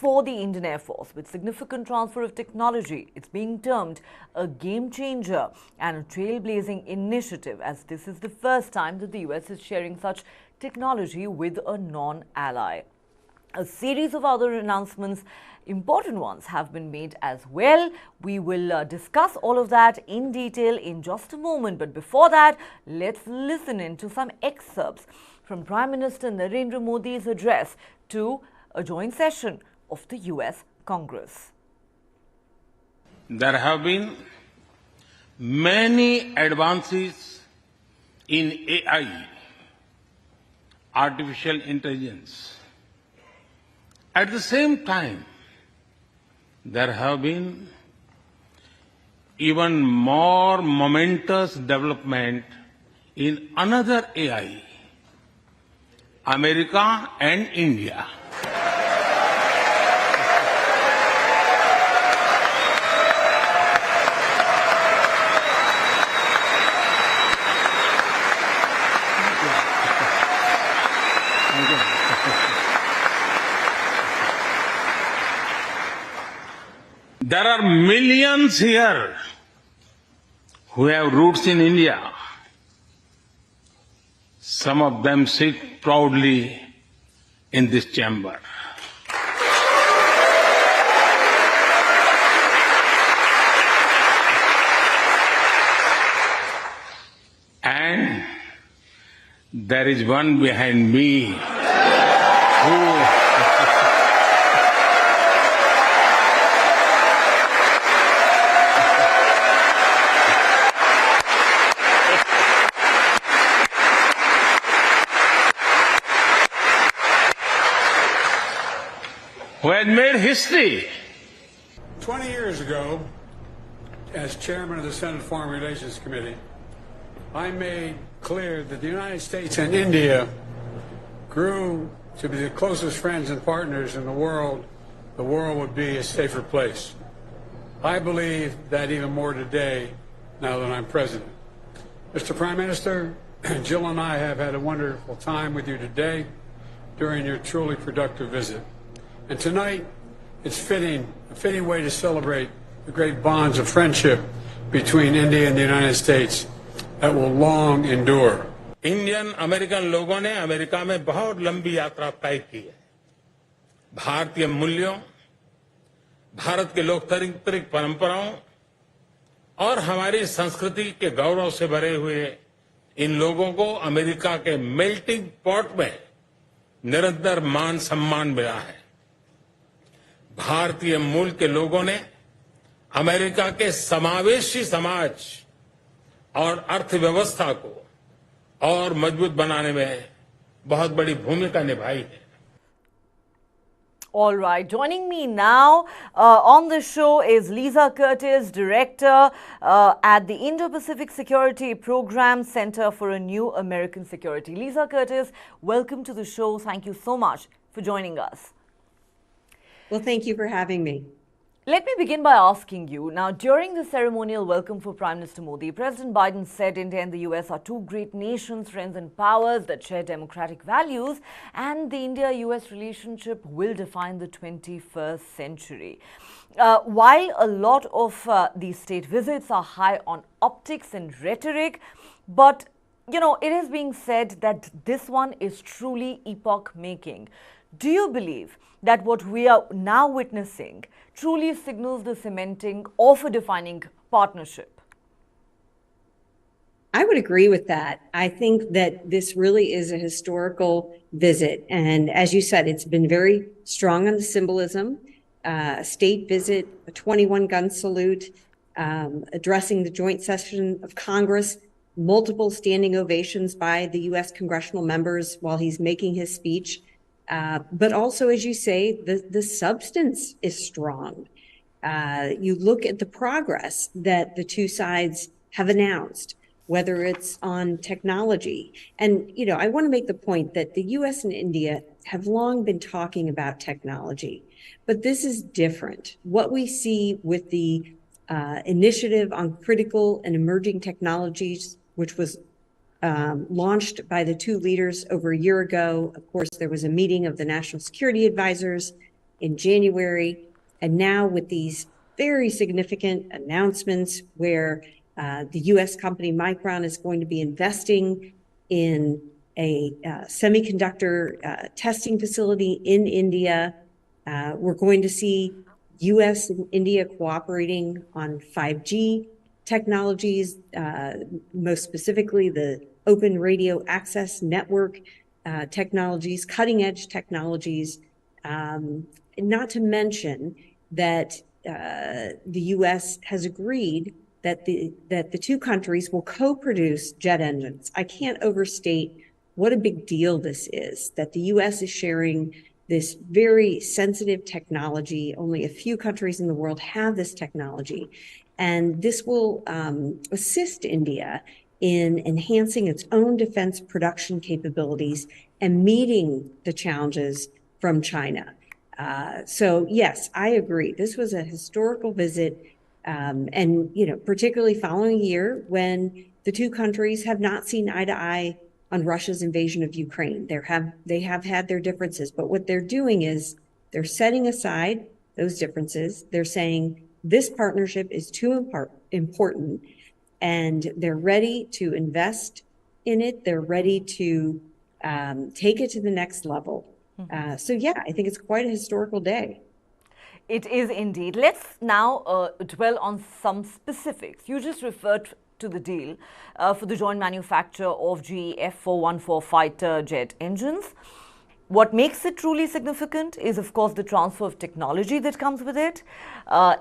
for the Indian Air Force with significant transfer of technology. It's being termed a game changer and a trailblazing initiative, as this is the first time that the US is sharing such technology with a non-ally. A series of other announcements, important ones, have been made as well. We will discuss all of that in detail in just a moment. But before that, let's listen in to some excerpts from Prime Minister Narendra Modi's address to a joint session of the US Congress. There have been many advances in AI, artificial intelligence. At the same time, there have been even more momentous development in another AI, America and India. There are millions here who have roots in India. Some of them sit proudly in this chamber. And there is one behind me who has made history. 20 years ago, as chairman of the Senate Foreign Relations Committee, I made clear that the United States and India grew to be the closest friends and partners in the world would be a safer place. I believe that even more today, now that I'm president. Mr. Prime Minister, Jill and I have had a wonderful time with you today during your truly productive visit. And tonight, it's a fitting way to celebrate the great bonds of friendship between India and the United States that will long endure. Indian American लोगों ने America में बहुत लंबी यात्रा तय की है। भारतीय मूल्यों, भारत के लोकतांत्रिक परंपराओं और हमारी संस्कृति के गौरव से भरे हुए इन लोगों को अमेरिका के मेल्टिंग पॉट में निरंतर मान सम्मान मिला है। भारतीय मूल के लोगों ने अमेरिका के समावेशी समाज और अर्थव्यवस्था को और मजबूत बनाने में बहुत बड़ी भूमिका निभाई है। All right, joining me now on the show is Lisa Curtis, Director at the Indo-Pacific Security Program Center for a New American Security. Lisa Curtis, welcome to the show. Thank you so much for joining us. Well, thank you for having me. Let me begin by asking you, now during the ceremonial welcome for Prime Minister Modi, President Biden said India and the US are two great nations, friends and powers that share democratic values, and the India-US relationship will define the 21st century. While a lot of these state visits are high on optics and rhetoric, but it is being said that this one is truly epoch-making. Do you believe that what we are now witnessing truly signals the cementing of a defining partnership? I would agree with that. I think that this really is a historical visit. And as you said, it's been very strong on the symbolism, a state visit, a 21-gun salute, addressing the joint session of Congress, multiple standing ovations by the U.S. congressional members while he's making his speech. But also, as you say, the substance is strong. You look at the progress that the two sides have announced, whether it's on technology. And, I want to make the point that the U.S. and India have long been talking about technology, but this is different. What we see with the initiative on critical and emerging technologies, which was launched by the two leaders over a year ago. Of course, there was a meeting of the national security advisors in January. And now with these very significant announcements where the U.S. company Micron is going to be investing in a semiconductor testing facility in India. We're going to see U.S. and India cooperating on 5G technologies, most specifically the open radio access network technologies, cutting edge technologies, not to mention that the U.S. has agreed that the two countries will co-produce jet engines. I can't overstate what a big deal this is, that the U.S. is sharing this very sensitive technology. Only a few countries in the world have this technology. And this will assist India in enhancing its own defense production capabilities and meeting the challenges from China. So yes, I agree. This was a historical visit. And, you know, particularly following a year when the two countries have not seen eye to eye on Russia's invasion of Ukraine. They have had their differences, but what they're doing is they're setting aside those differences. They're saying this partnership is too important, and they're ready to invest in it. They're ready to take it to the next level. So yeah, I think it's quite a historical day. It is indeed. Let's now dwell on some specifics. You just referred to the deal for the joint manufacture of GE F414 fighter jet engines. What makes it truly significant is, of course, the transfer of technology that comes with it.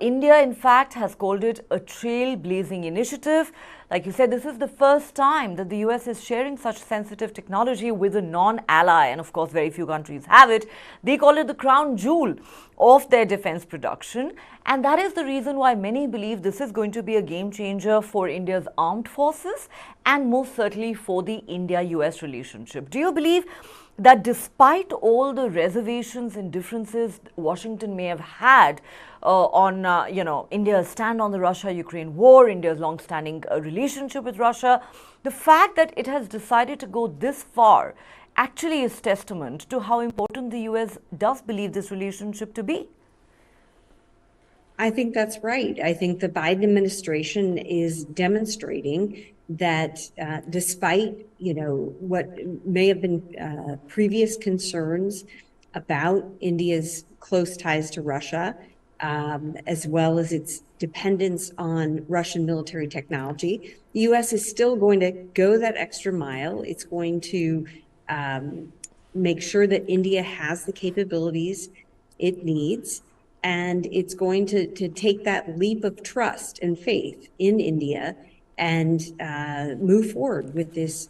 India, in fact, has called it a trailblazing initiative. Like you said, this is the first time that the US is sharing such sensitive technology with a non-ally, and of course, very few countries have it. They call it the crown jewel of their defense production, and that is the reason why many believe this is going to be a game changer for India's armed forces and most certainly for the India-US relationship. Do you believe that despite all the reservations and differences Washington may have had on, India's stand on the Russia-Ukraine war, India's long-standing relationship with Russia, the fact that it has decided to go this far actually is testament to how important the U.S. does believe this relationship to be? I think that's right. I think the Biden administration is demonstrating that despite, what may have been previous concerns about India's close ties to Russia, as well as its dependence on Russian military technology, the U.S. is still going to go that extra mile. It's going to make sure that India has the capabilities it needs. And it's going to take that leap of trust and faith in India and move forward with this,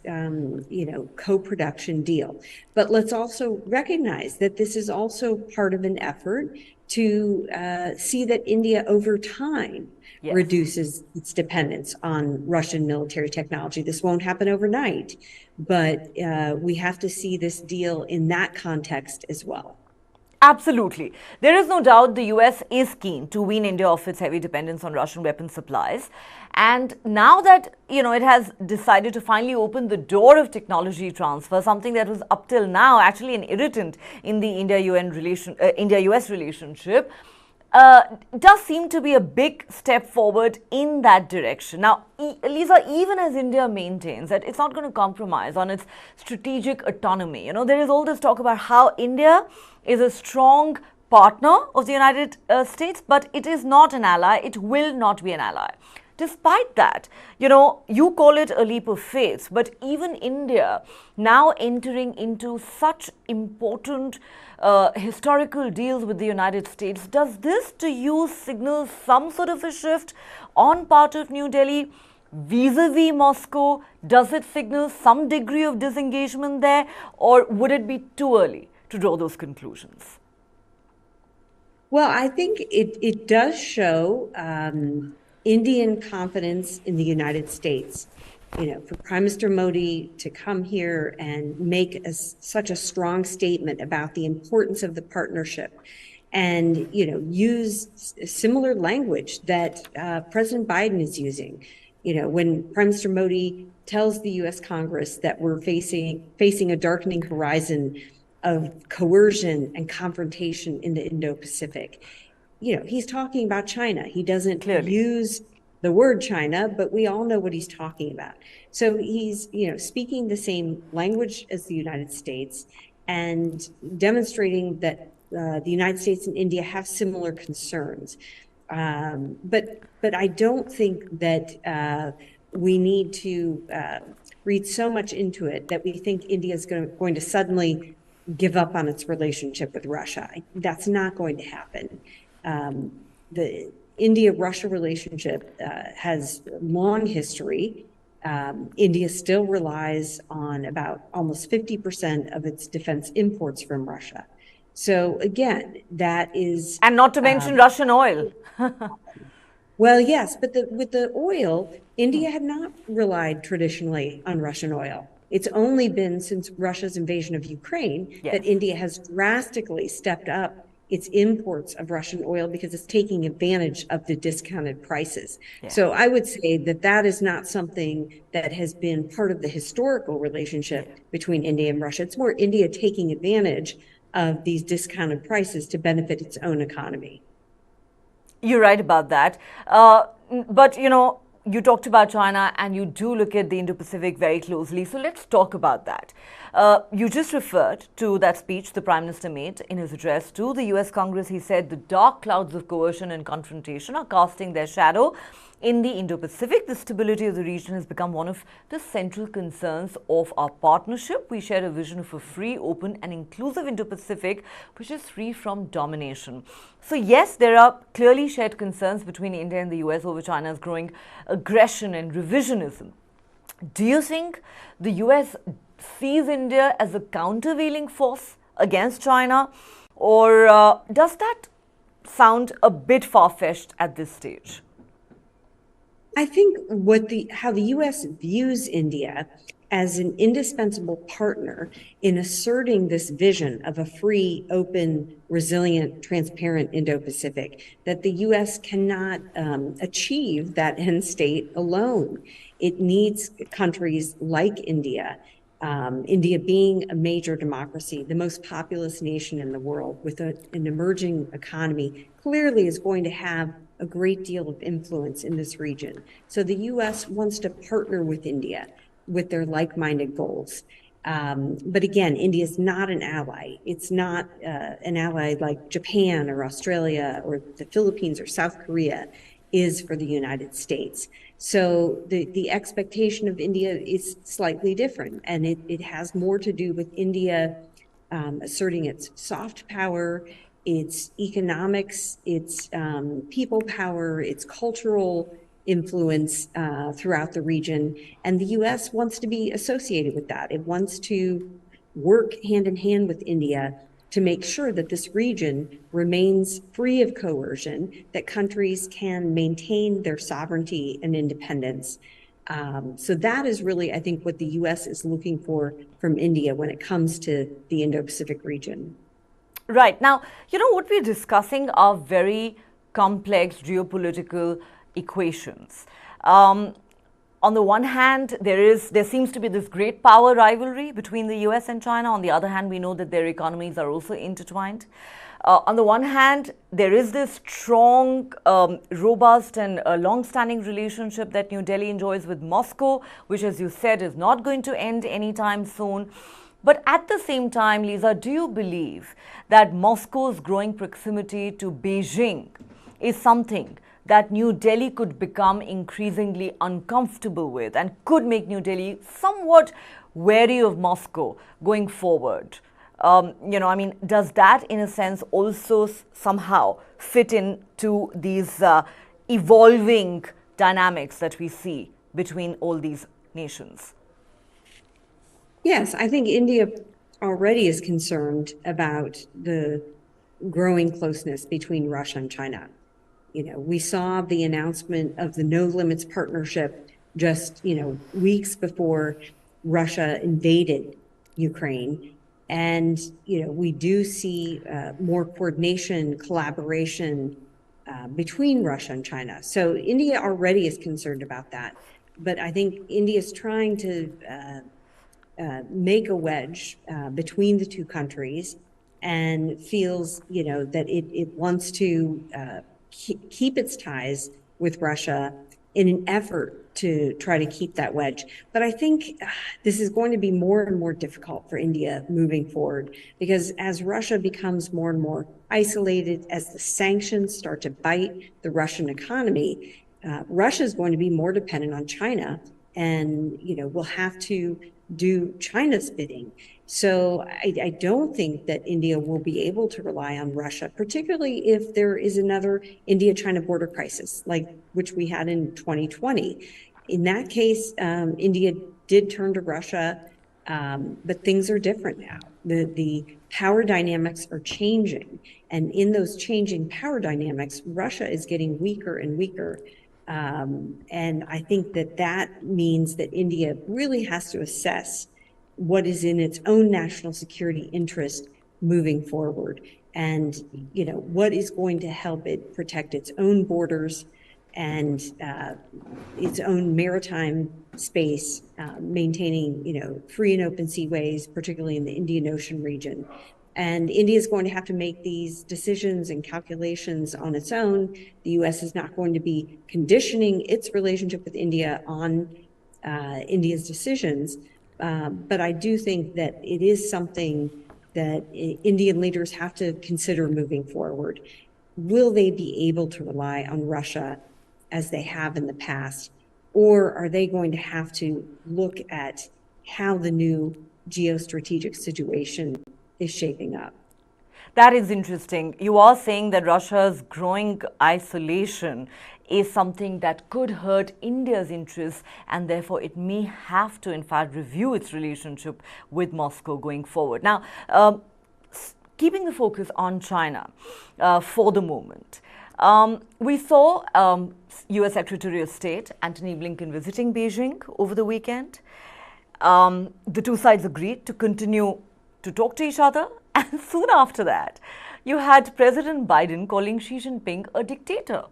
co-production deal. But let's also recognize that this is also part of an effort to see that India over time reduces its dependence on Russian military technology. This won't happen overnight, but we have to see this deal in that context as well. Absolutely. There is no doubt the US is keen to wean India off its heavy dependence on Russian weapon supplies. And now that, it has decided to finally open the door of technology transfer, something that was up till now actually an irritant in the India-US relationship, does seem to be a big step forward in that direction. Now, Lisa, even as India maintains that it's not going to compromise on its strategic autonomy, there is all this talk about how India is a strong partner of the United States, but it is not an ally. It will not be an ally. Despite that, you call it a leap of faith, but even India now entering into such important historical deals with the United States, does this to you signal some sort of a shift on part of New Delhi vis-a-vis Moscow? Does it signal some degree of disengagement there, or would it be too early to draw those conclusions? Well, I think it does show Indian confidence in the United States. For Prime Minister Modi to come here and make such a strong statement about the importance of the partnership and, use similar language that President Biden is using. When Prime Minister Modi tells the U.S. Congress that we're facing a darkening horizon of coercion and confrontation in the Indo-Pacific. He's talking about China. He doesn't use the word China, but we all know what he's talking about. So he's, speaking the same language as the United States and demonstrating that the United States and India have similar concerns. But I don't think that we need to read so much into it that we think India is going to suddenly give up on its relationship with Russia. That's not going to happen. The India-Russia relationship has long history. India still relies on about almost 50% of its defense imports from Russia. So again, that is... And not to mention Russian oil. Well, yes, but with the oil, India had not relied traditionally on Russian oil. It's only been since Russia's invasion of Ukraine that India has drastically stepped up its imports of Russian oil because it's taking advantage of the discounted prices. So I would say that is not something that has been part of the historical relationship between India and Russia. It's more India taking advantage of these discounted prices to benefit its own economy. You're right about that. But, you talked about China and you do look at the Indo-Pacific very closely. So let's talk about that. You just referred to that speech the Prime Minister made in his address to the US Congress. He said the dark clouds of coercion and confrontation are casting their shadow in the Indo-Pacific. The stability of the region has become one of the central concerns of our partnership. We share a vision of a free, open and inclusive Indo-Pacific, which is free from domination. So yes, there are clearly shared concerns between India and the US over China's growing aggression and revisionism. Do you think the US sees India as a countervailing force against China, or does that sound a bit far-fetched at this stage? I think how the U.S. views India as an indispensable partner in asserting this vision of a free, open, resilient, transparent Indo-Pacific, that the U.S. cannot achieve that end state alone. It needs countries like India, India being a major democracy, the most populous nation in the world with an emerging economy, clearly is going to have a great deal of influence in this region. So the U.S. wants to partner with India with their like-minded goals. But again, India is not an ally. It's not an ally like Japan or Australia or the Philippines or South Korea is for the United States. So the expectation of India is slightly different, and it has more to do with India asserting its soft power, its economics, its people power, its cultural influence throughout the region. And the U.S. wants to be associated with that. It wants to work hand in hand with India to make sure that this region remains free of coercion, that countries can maintain their sovereignty and independence. So that is really, I think, what the U.S. is looking for from India when it comes to the Indo-Pacific region. Right. Now, what we're discussing are very complex geopolitical equations. On the one hand, there seems to be this great power rivalry between the US and China. On the other hand, we know that their economies are also intertwined. On the one hand, there is this strong, robust and long-standing relationship that New Delhi enjoys with Moscow, which, as you said, is not going to end anytime soon. But at the same time, Lisa, do you believe that Moscow's growing proximity to Beijing is something that New Delhi could become increasingly uncomfortable with and could make New Delhi somewhat wary of Moscow going forward? Does that in a sense also somehow fit into these evolving dynamics that we see between all these nations? Yes, I think India already is concerned about the growing closeness between Russia and China. We saw the announcement of the No Limits Partnership just, weeks before Russia invaded Ukraine. And, we do see more coordination, collaboration between Russia and China. So India already is concerned about that. But I think India is trying to make a wedge between the two countries and feels, that it wants to keep its ties with Russia in an effort to try to keep that wedge. But I think this is going to be more and more difficult for India moving forward, because as Russia becomes more and more isolated, as the sanctions start to bite the Russian economy, Russia is going to be more dependent on China, and will have to do China's bidding. So I don't think that India will be able to rely on Russia, particularly if there is another India-China border crisis, like which we had in 2020. In that case, India did turn to Russia, but things are different now. The power dynamics are changing, and in those changing power dynamics, Russia is getting weaker and weaker. And I think that means that India really has to assess what is in its own national security interest moving forward, and what is going to help it protect its own borders and its own maritime space, maintaining free and open seaways, particularly in the Indian Ocean region. And India is going to have to make these decisions and calculations on its own. The U.S. is not going to be conditioning its relationship with India on India's decisions. But I do think that it is something that Indian leaders have to consider moving forward. Will they be able to rely on Russia as they have in the past? Or are they going to have to look at how the new geostrategic situation is shaping up? That is interesting. You are saying that Russia's growing isolation is something that could hurt India's interests, and therefore it may have to, in fact, review its relationship with Moscow going forward. Now, keeping the focus on China for the moment, we saw U.S. Secretary of State Antony Blinken visiting Beijing over the weekend. The two sides agreed to continue to talk to each other, and soon after that, you had President Biden calling Xi Jinping a dictator.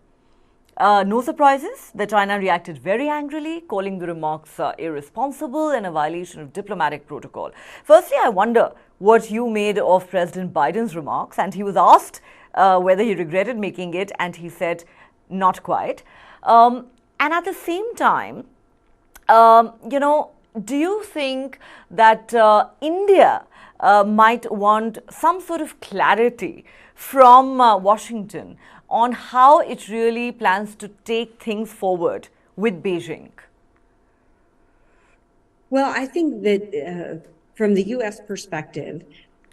No surprises that China reacted very angrily, calling the remarks irresponsible and a violation of diplomatic protocol. Firstly, I wonder what you made of President Biden's remarks, and he was asked whether he regretted making it, and he said, not quite. And at the same time, do you think that India might want some sort of clarity from Washington on how it really plans to take things forward with Beijing? Well, I think that from the U.S. perspective,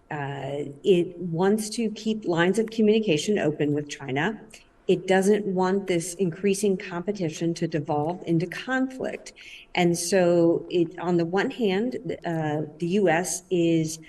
it wants to keep lines of communication open with China. It doesn't want this increasing competition to devolve into conflict. And so on the one hand, the U.S. is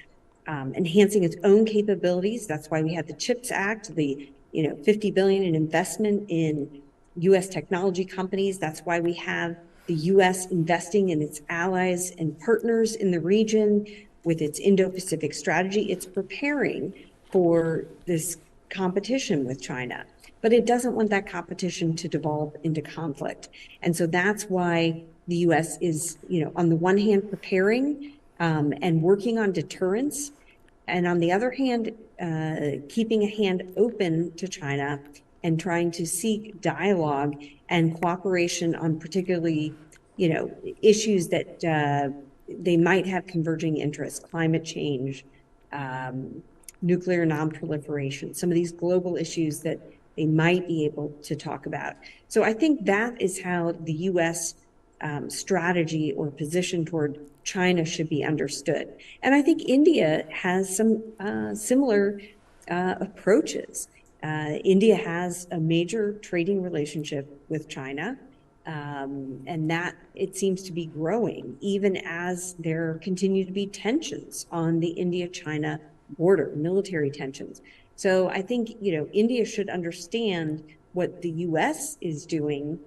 enhancing its own capabilities. That's why we had the CHIPS Act, the $50 billion in investment in U.S. technology companies. That's why we have the U.S. investing in its allies and partners in the region with its Indo-Pacific strategy. It's preparing for this competition with China, but it doesn't want that competition to devolve into conflict. And so that's why the U.S. is, on the one hand, preparing and working on deterrence, and on the other hand, keeping a hand open to China and trying to seek dialogue and cooperation on particularly, issues that they might have converging interests: climate change, nuclear non-proliferation, some of these global issues that they might be able to talk about. So I think that is how the U.S. Strategy or position toward China should be understood. And I think India has some similar approaches. India has a major trading relationship with China, and that it seems to be growing even as there continue to be tensions on the India-China border, military tensions. So I think, India should understand what the U.S. is doing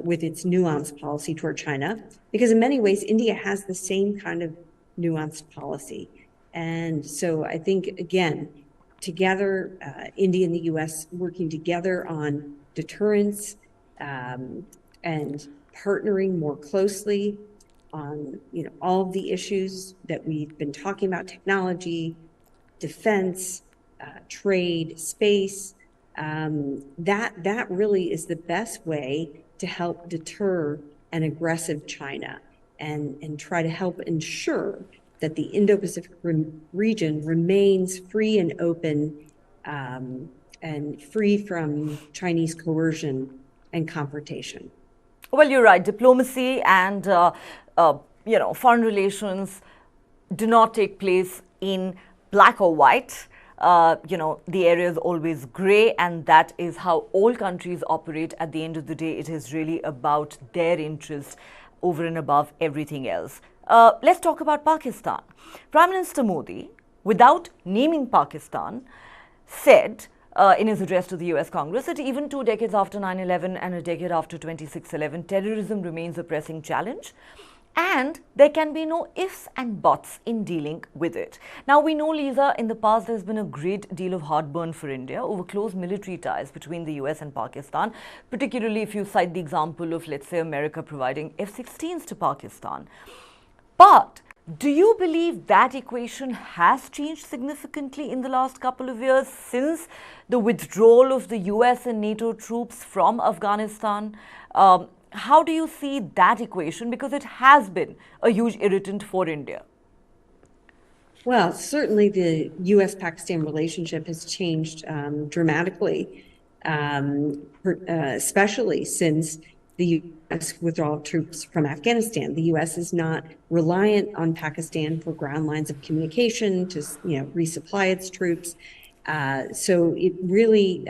with its nuanced policy toward China, because in many ways, India has the same kind of nuanced policy. And so I think, again, together, India and the U.S. working together on deterrence and partnering more closely on, all of the issues that we've been talking about: technology, defense, trade, space. That really is the best way to help deter an aggressive China and try to help ensure that the Indo-Pacific region remains free and open, and free from Chinese coercion and confrontation. Well, you're right. Diplomacy and foreign relations do not take place in black or white. The area is always gray, and that is how all countries operate. At the end of the day, it is really about their interests over and above everything else. Let's talk about Pakistan. Prime Minister Modi, without naming Pakistan, said in his address to the US Congress that even 2 decades after 9/11 and a decade after 26/11, terrorism remains a pressing challenge, and there can be no ifs and buts in dealing with it. Now, we know, Lisa, in the past there's been a great deal of heartburn for India over close military ties between the US and Pakistan, particularly if you cite the example of, let's say, America providing F-16s to Pakistan. But do you believe that equation has changed significantly in the last couple of years since the withdrawal of the US and NATO troops from Afghanistan? How do you see that equation? Because it has been a huge irritant for India. Well, certainly the US-Pakistan relationship has changed dramatically, especially since the U.S. withdrawal of troops from Afghanistan. The U.S. is not reliant on Pakistan for ground lines of communication to, resupply its troops. So it really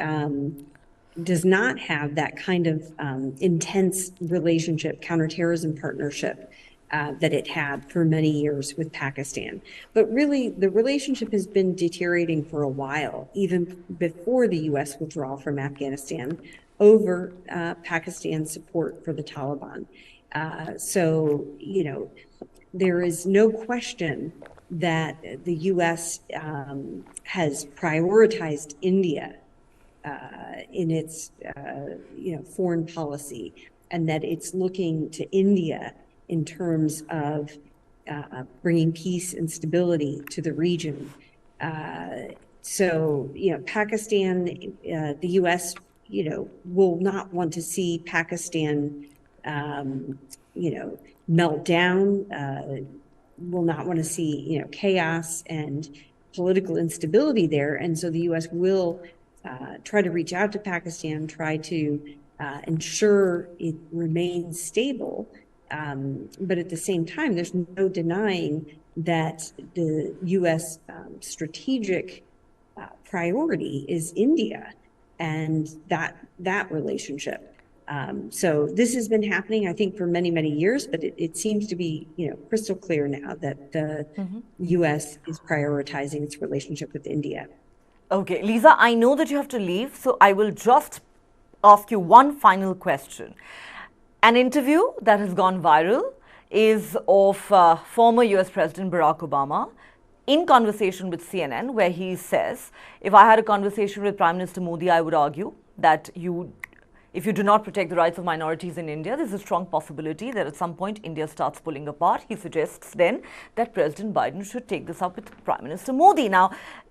does not have that kind of intense relationship, counterterrorism partnership that it had for many years with Pakistan. But really, the relationship has been deteriorating for a while, even before the U.S. withdrawal from Afghanistan, over Pakistan's support for the Taliban. So, there is no question that the U.S. Has prioritized India in its, foreign policy, and that it's looking to India in terms of bringing peace and stability to the region. So, Pakistan, the U.S., will not want to see Pakistan, melt down, will not want to see, chaos and political instability there. And so the U.S. will try to reach out to Pakistan, try to ensure it remains stable. But at the same time, there's no denying that the U.S. Strategic priority is India and that relationship. So this has been happening, I think, for many, many years, but it seems to be, crystal clear now that the U.S. is prioritizing its relationship with India. Okay, Lisa, I know that you have to leave, so I will just ask you one final question. An interview that has gone viral is of former US President Barack Obama in conversation with CNN, where he says, if I had a conversation with Prime Minister Modi, I would argue that if you do not protect the rights of minorities in India, there's a strong possibility that at some point India starts pulling apart. He suggests then that President Biden should take this up with Prime Minister Modi. Now,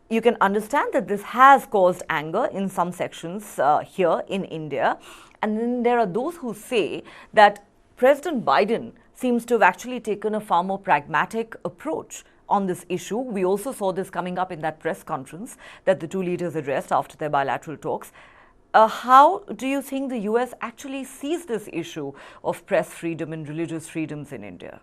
you can understand that this has caused anger in some sections here in India. And then there are those who say that President Biden seems to have actually taken a far more pragmatic approach on this issue. We also saw this coming up in that press conference that the two leaders addressed after their bilateral talks. How do you think the US actually sees this issue of press freedom and religious freedoms in India?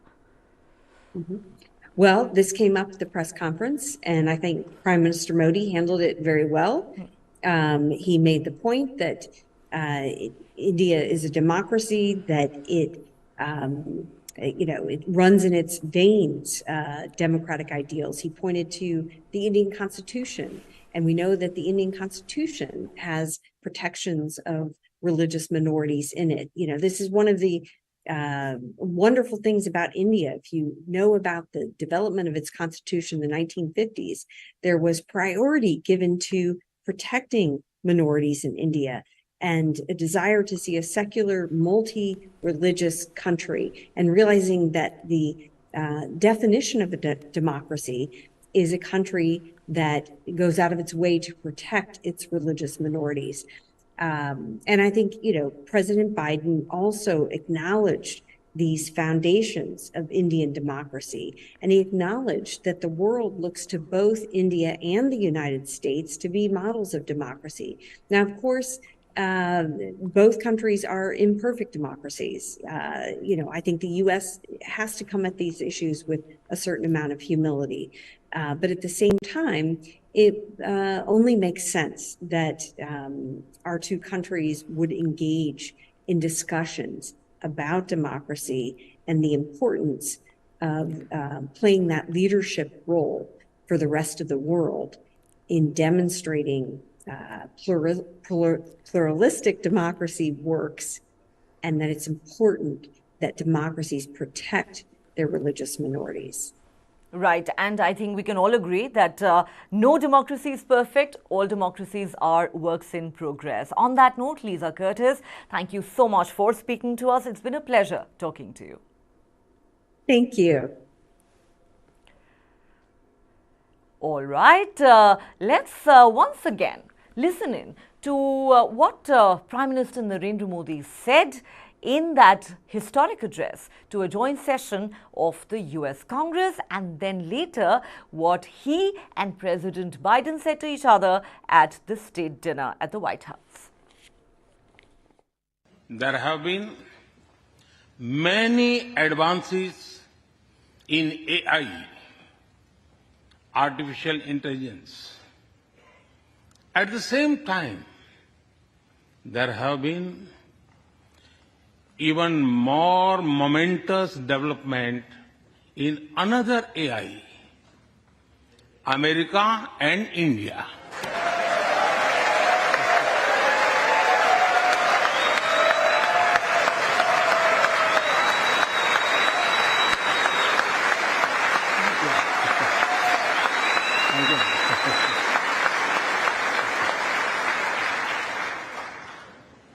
Well, this came up at the press conference, and I think Prime Minister Modi handled it very well. He made the point that India is a democracy, that it runs in its veins democratic ideals. He pointed to the Indian Constitution, and we know that the Indian Constitution has protections of religious minorities in it. This is one of the wonderful things about India. If you know about the development of its constitution in the 1950s, there was priority given to protecting minorities in India. and a desire to see a secular, multi-religious country, and realizing that the definition of a democracy is a country that goes out of its way to protect its religious minorities. And I think, President Biden also acknowledged these foundations of Indian democracy. And he acknowledged that the world looks to both India and the United States to be models of democracy. Now, of course, both countries are imperfect democracies. I think the U.S. has to come at these issues with a certain amount of humility. But at the same time, it only makes sense that our two countries would engage in discussions about democracy and the importance of playing that leadership role for the rest of the world in demonstrating pluralistic democracy works, and that it's important that democracies protect their religious minorities. Right, and I think we can all agree that no democracy is perfect. All democracies are works in progress. On that note, Lisa Curtis, thank you so much for speaking to us. It's been a pleasure talking to you. Thank you. All right, let's once again listen in to what Prime Minister Narendra Modi said in that historic address to a joint session of the US Congress, and then later what he and President Biden said to each other at the state dinner at the White House. There have been many advances in AI, artificial intelligence. At the same time, there have been even more momentous development in another AI, America and India.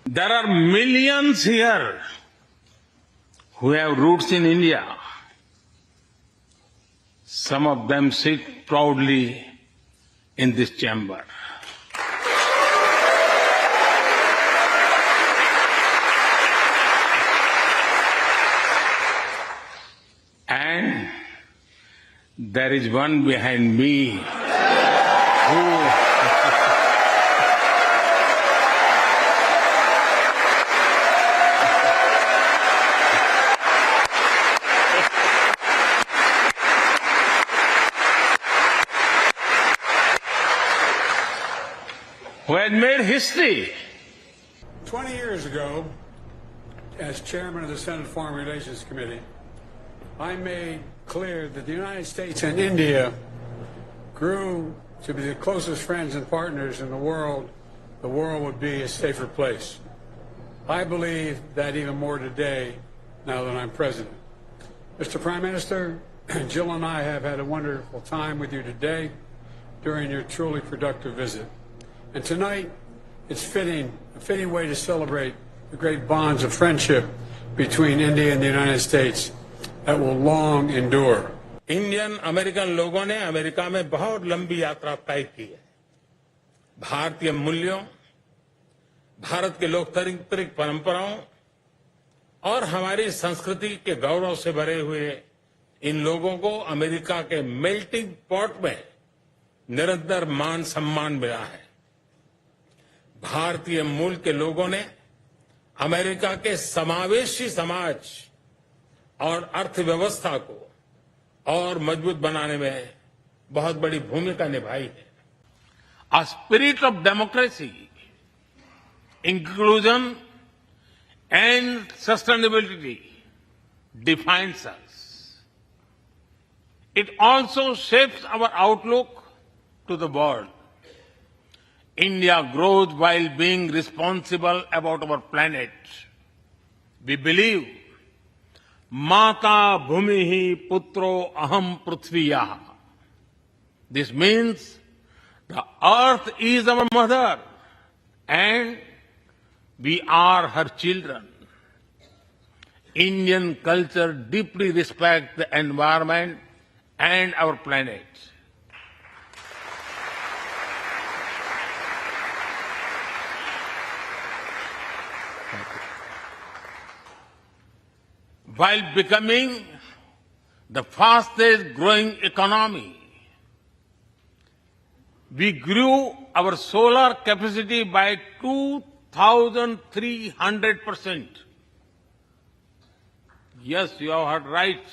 There are millions here who have roots in India. Some of them sit proudly in this chamber. And there is one behind me who had made history. 20 years ago, as chairman of the Senate Foreign Relations Committee, I made clear that the United States and India grew to be the closest friends and partners in the world would be a safer place. I believe that even more today, now that I'm president. Mr. Prime Minister, Jill and I have had a wonderful time with you today during your truly productive visit. And tonight, it's a fitting way to celebrate the great bonds of friendship between India and the United States that will long endure. Indian American लोगों ने America में बहुत लंबी यात्रा तय की है। भारतीय मूल्यों, भारत के लोकतांत्रिक परंपराओं और हमारी संस्कृति के गौरव से भरे हुए इन लोगों को अमेरिका के मेल्टिंग पॉट में निरंतर मान सम्मान मिला है। भारतीय मूल के लोगों ने अमेरिका के समावेशी समाज और अर्थव्यवस्था को और मजबूत बनाने में बहुत बड़ी भूमिका निभाई है। A spirit of democracy, inclusion and sustainability defines us. It also shapes our outlook to the world. India grows while being responsible about our planet. We believe, Mata Bhumihi Putro Aham Prithviya. This means the earth is our mother and We are her children. Indian culture deeply respects the environment and our planet. While becoming the fastest growing economy, we grew our solar capacity by 2,300%. Yes, you have heard right.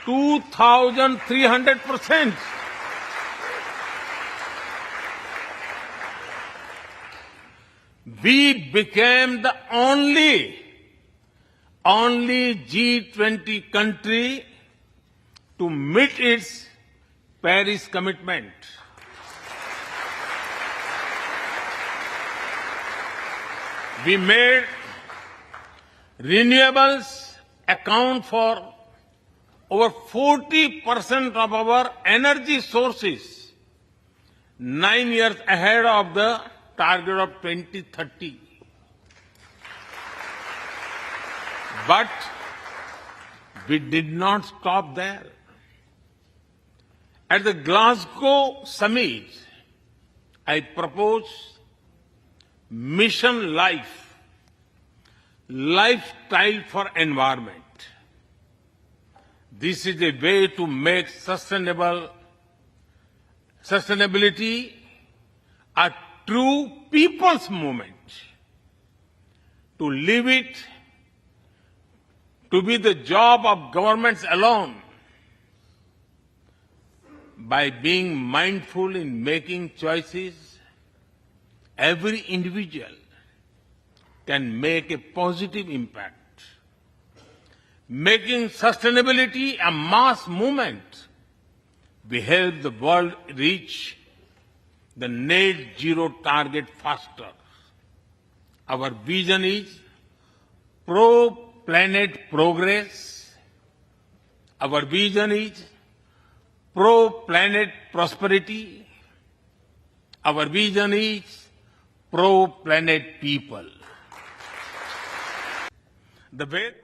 2,300%. We became the only G20 country to meet its Paris commitment. We made renewables account for over 40% of our energy sources, 9 years ahead of the target of 2030. But we did not stop there. At the Glasgow summit, I proposed Mission Life, lifestyle for environment. This is a way to make sustainability a true people's movement. To live it, to be the job of governments alone. By being mindful in making choices, every individual can make a positive impact. Making sustainability a mass movement, we help the world reach the net zero target faster. Our vision is pro-planet progress. Our vision is pro-planet prosperity. Our vision is pro-planet people. The way.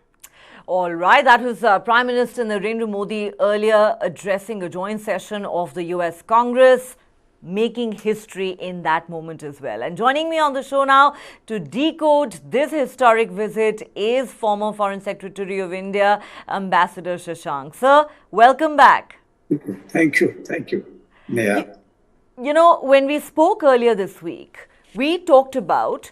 All right, that was Prime Minister Narendra Modi earlier addressing a joint session of the US Congress, making history in that moment as well. And joining me on the show now to decode this historic visit is former Foreign Secretary of India, Ambassador Shashank. Sir, welcome back. Thank you. Thank you. Yeah. You know, when we spoke earlier this week, we talked about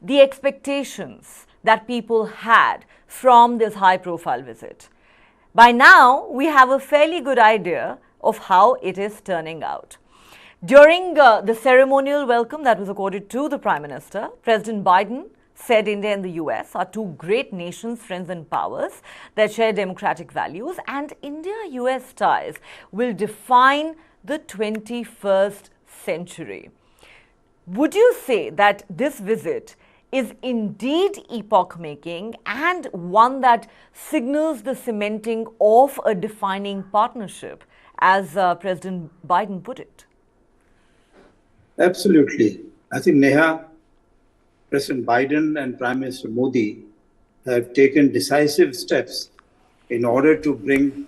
the expectations that people had from this high-profile visit. By now, we have a fairly good idea of how it is turning out. During the ceremonial welcome that was accorded to the Prime Minister, President Biden said India and the US are two great nations, friends and powers that share democratic values, and India-US ties will define the 21st century. Would you say that this visit is indeed epoch-making and one that signals the cementing of a defining partnership, as President Biden put it? Absolutely. I think, Neha, President Biden and Prime Minister Modi have taken decisive steps in order to bring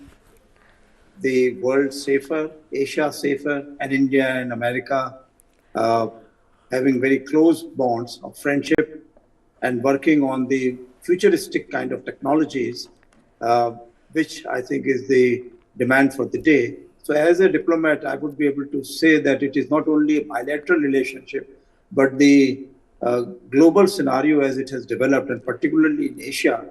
the world safer, Asia safer, and India and America having very close bonds of friendship and working on the futuristic kind of technologies, which I think is the demand for the day. So as a diplomat, I would be able to say that it is not only a bilateral relationship, but the global scenario as it has developed, and particularly in Asia,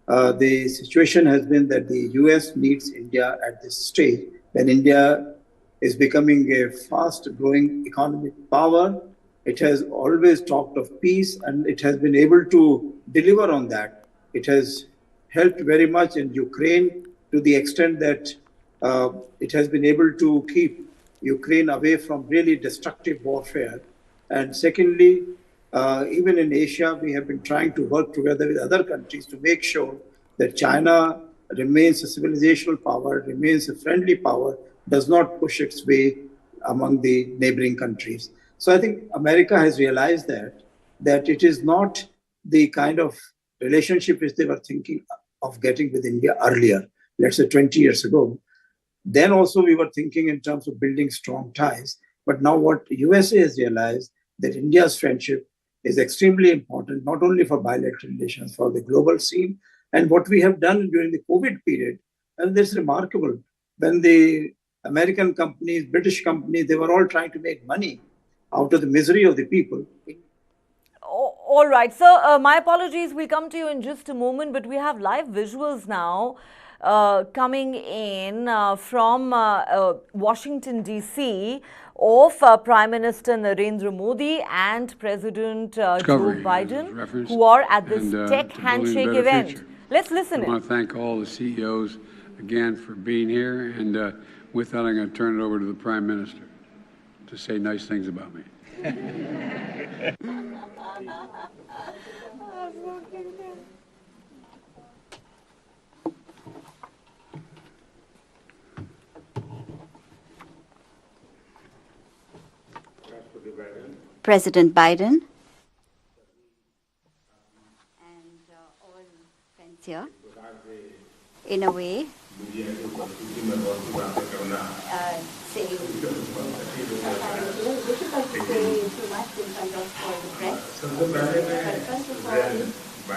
the situation has been that the US needs India at this stage, when India is becoming a fast-growing economic power. It has always talked of peace, and it has been able to deliver on that. It has helped very much in Ukraine to the extent that it has been able to keep Ukraine away from really destructive warfare. And secondly, even in Asia, we have been trying to work together with other countries to make sure that China remains a civilizational power, remains a friendly power, does not push its way among the neighboring countries. So I think America has realized that it is not the kind of relationship which they were thinking of getting with India earlier, let's say 20 years ago. Then also we were thinking in terms of building strong ties. But now what USA has realized that India's friendship is extremely important, not only for bilateral relations, for the global scene. And what we have done during the COVID period, and this is remarkable, when the American companies, British companies, they were all trying to make money out of the misery of the people. All right, sir, my apologies. We'll come to you in just a moment, but we have live visuals now coming in from Washington, D.C. of Prime Minister Narendra Modi and President Joe Biden, who are at this tech handshake event. Future. Let's listen in. I want to thank all the CEOs again for being here. And with that, I'm going to turn it over to the Prime Minister to say nice things about me. President Biden and all friends here, in a way, saying difficult to say too much in front of all the press. But first of all, I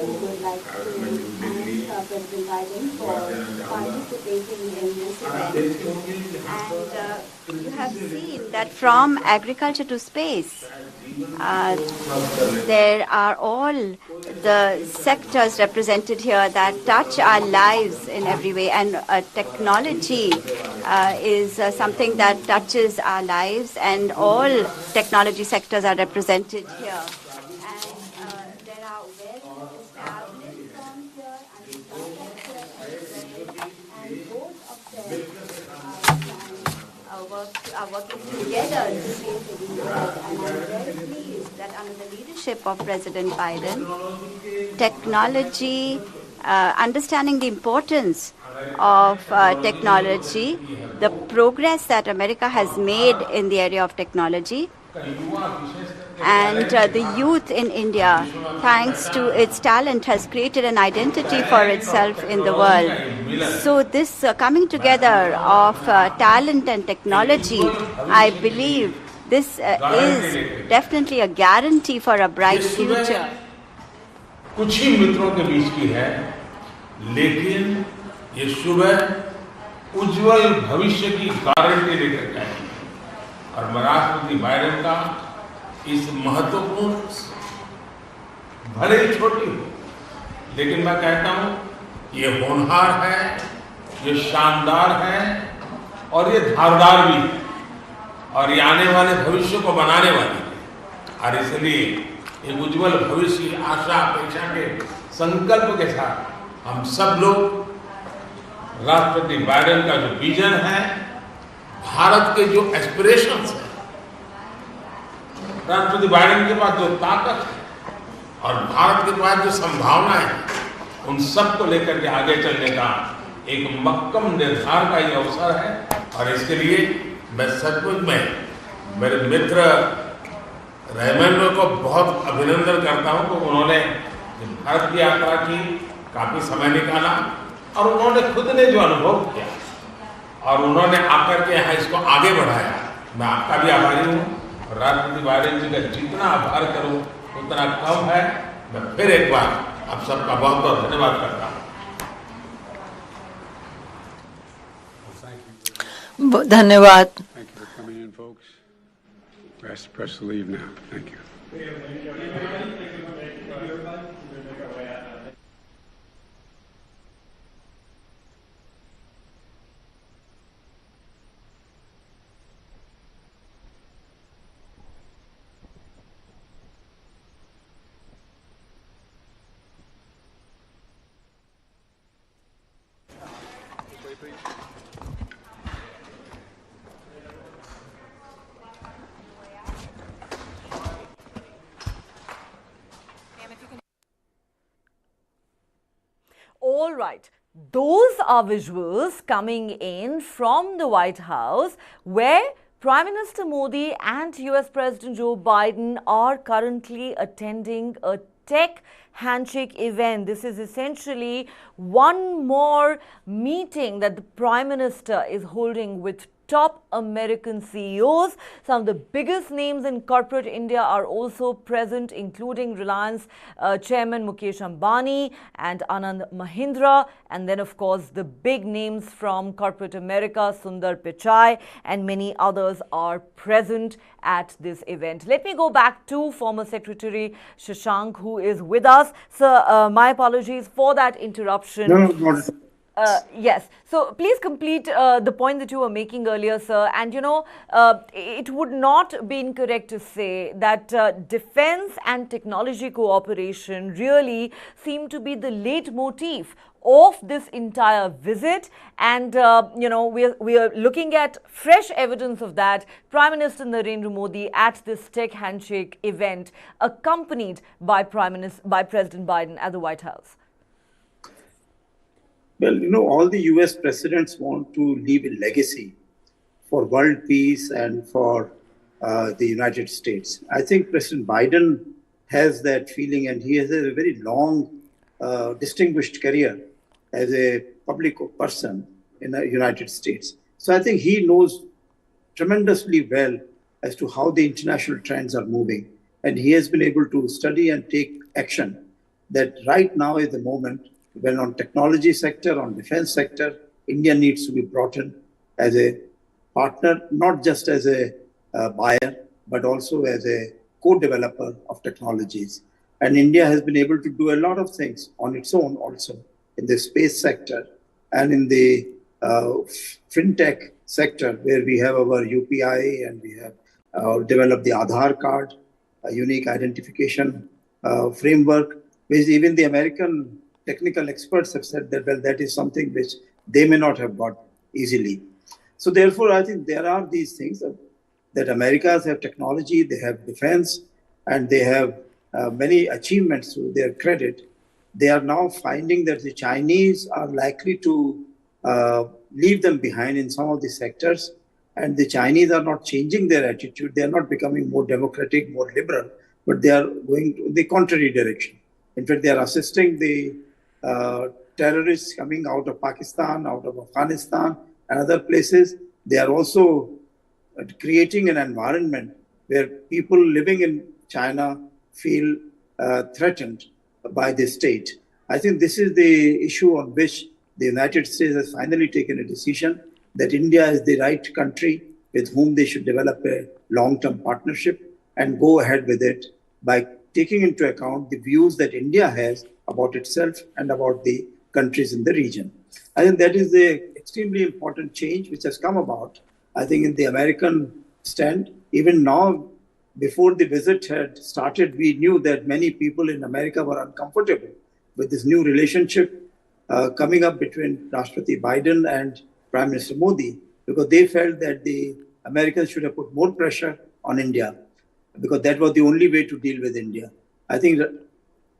would like to thank President Biden for participating in this event. And you have seen that from agriculture to space, there are all the sectors represented here that touch our lives in every way, and technology is something that touches our lives, and all technology sectors are represented here. And there are well-established firms here and infrastructure and both of them are working together to create the new world. And I'm very pleased that under the leadership of President Biden, technology, understanding the importance of technology, the progress that America has made in the area of technology, and the youth in India, thanks to its talent, has created an identity for itself in the world. So this coming together of talent and technology, I believe this is definitely a guarantee for a bright future. कुछ ही मित्रों के बीच की है, लेकिन ये सुबह उज्जवल भविष्य की गारंटी लेकर के आई और मैं राष्ट्रपति बाइडेन का इस महत्वपूर्ण, भले ही छोटी हो, लेकिन मैं कहता हूं ये होनहार है, ये शानदार है और ये धारदार भी है और ये आने वाले भविष्य को बनाने वाली है। और इसलिए एक उज्जवल भविष्य की आशा अपेक्षा के संकल्प के साथ हम सब लोग राष्ट्रपति बाइडेन का जो विजन है, भारत के जो एस्पिरेशंस है, राष्ट्रपति बाइडेन के पास जो ताकत है और भारत के पास जो संभावनाएं हैं, उन सब को लेकर के आगे चलने का एक मक्कम निर्धार का ये अवसर है। और इसके लिए मैं सचमुच में मेरे मित्र रहमान को बहुत अभिनंदन करता हूं कि उन्होंने भारत की यात्रा की, काफी समय निकाला और उन्होंने खुद ने जो अनुभव किया और उन्होंने आकर के यहाँ इसको आगे बढ़ाया। मैं आपका भी आभारी हूँ और राष्ट्रपति बाइडेन जी का जितना आभार करूँ उतना कम है। मैं फिर एक बार आप सबका बहुत बहुत धन्यवाद करता हूँ। धन्यवाद। Thank you for coming in, folks. Ask the press to leave now. Thank you. All right, those are visuals coming in from the White House where Prime Minister Modi and US President Joe Biden are currently attending a tech handshake event. This is essentially one more meeting that the Prime Minister is holding with top American CEOs. Some of the biggest names in corporate India are also present, including Reliance Chairman Mukesh Ambani and Anand Mahindra. And then, of course, the big names from corporate America, Sundar Pichai, and many others are present at this event. Let me go back to former Secretary Shashank, who is with us. Sir, my apologies for that interruption. No, not Yes. So please complete the point that you were making earlier, sir. And, it would not be incorrect to say that defense and technology cooperation really seem to be the leitmotif of this entire visit. And, we are looking at fresh evidence of that. Prime Minister Narendra Modi at this tech handshake event, accompanied by President Biden at the White House. Well, all the US presidents want to leave a legacy for world peace and for the United States. I think President Biden has that feeling, and he has a very long, distinguished career as a public person in the United States. So I think he knows tremendously well as to how the international trends are moving. And he has been able to study and take action that right now is the moment when on technology sector, on defense sector, India needs to be brought in as a partner, not just as a buyer, but also as a co-developer of technologies. And India has been able to do a lot of things on its own also in the space sector and in the fintech sector, where we have our UPI and we have developed the Aadhaar card, a unique identification framework, which even the American technical experts have said that, well, that is something which they may not have got easily. So therefore, I think there are these things that Americas have technology, they have defense, and they have many achievements to their credit. They are now finding that the Chinese are likely to leave them behind in some of the sectors, and the Chinese are not changing their attitude. They are not becoming more democratic, more liberal, but they are going to the contrary direction. In fact, they are assisting the terrorists coming out of Pakistan, out of Afghanistan, and other places. They are also creating an environment where people living in China feel threatened by the state. I think this is the issue on which the United States has finally taken a decision that India is the right country with whom they should develop a long-term partnership and go ahead with it by taking into account the views that India has about itself and about the countries in the region. I think that is the extremely important change which has come about, I think, in the American stand. Even now, before the visit had started, we knew that many people in America were uncomfortable with this new relationship coming up between Rashtrapati Biden and Prime Minister Modi, because they felt that the Americans should have put more pressure on India, because that was the only way to deal with India. I think that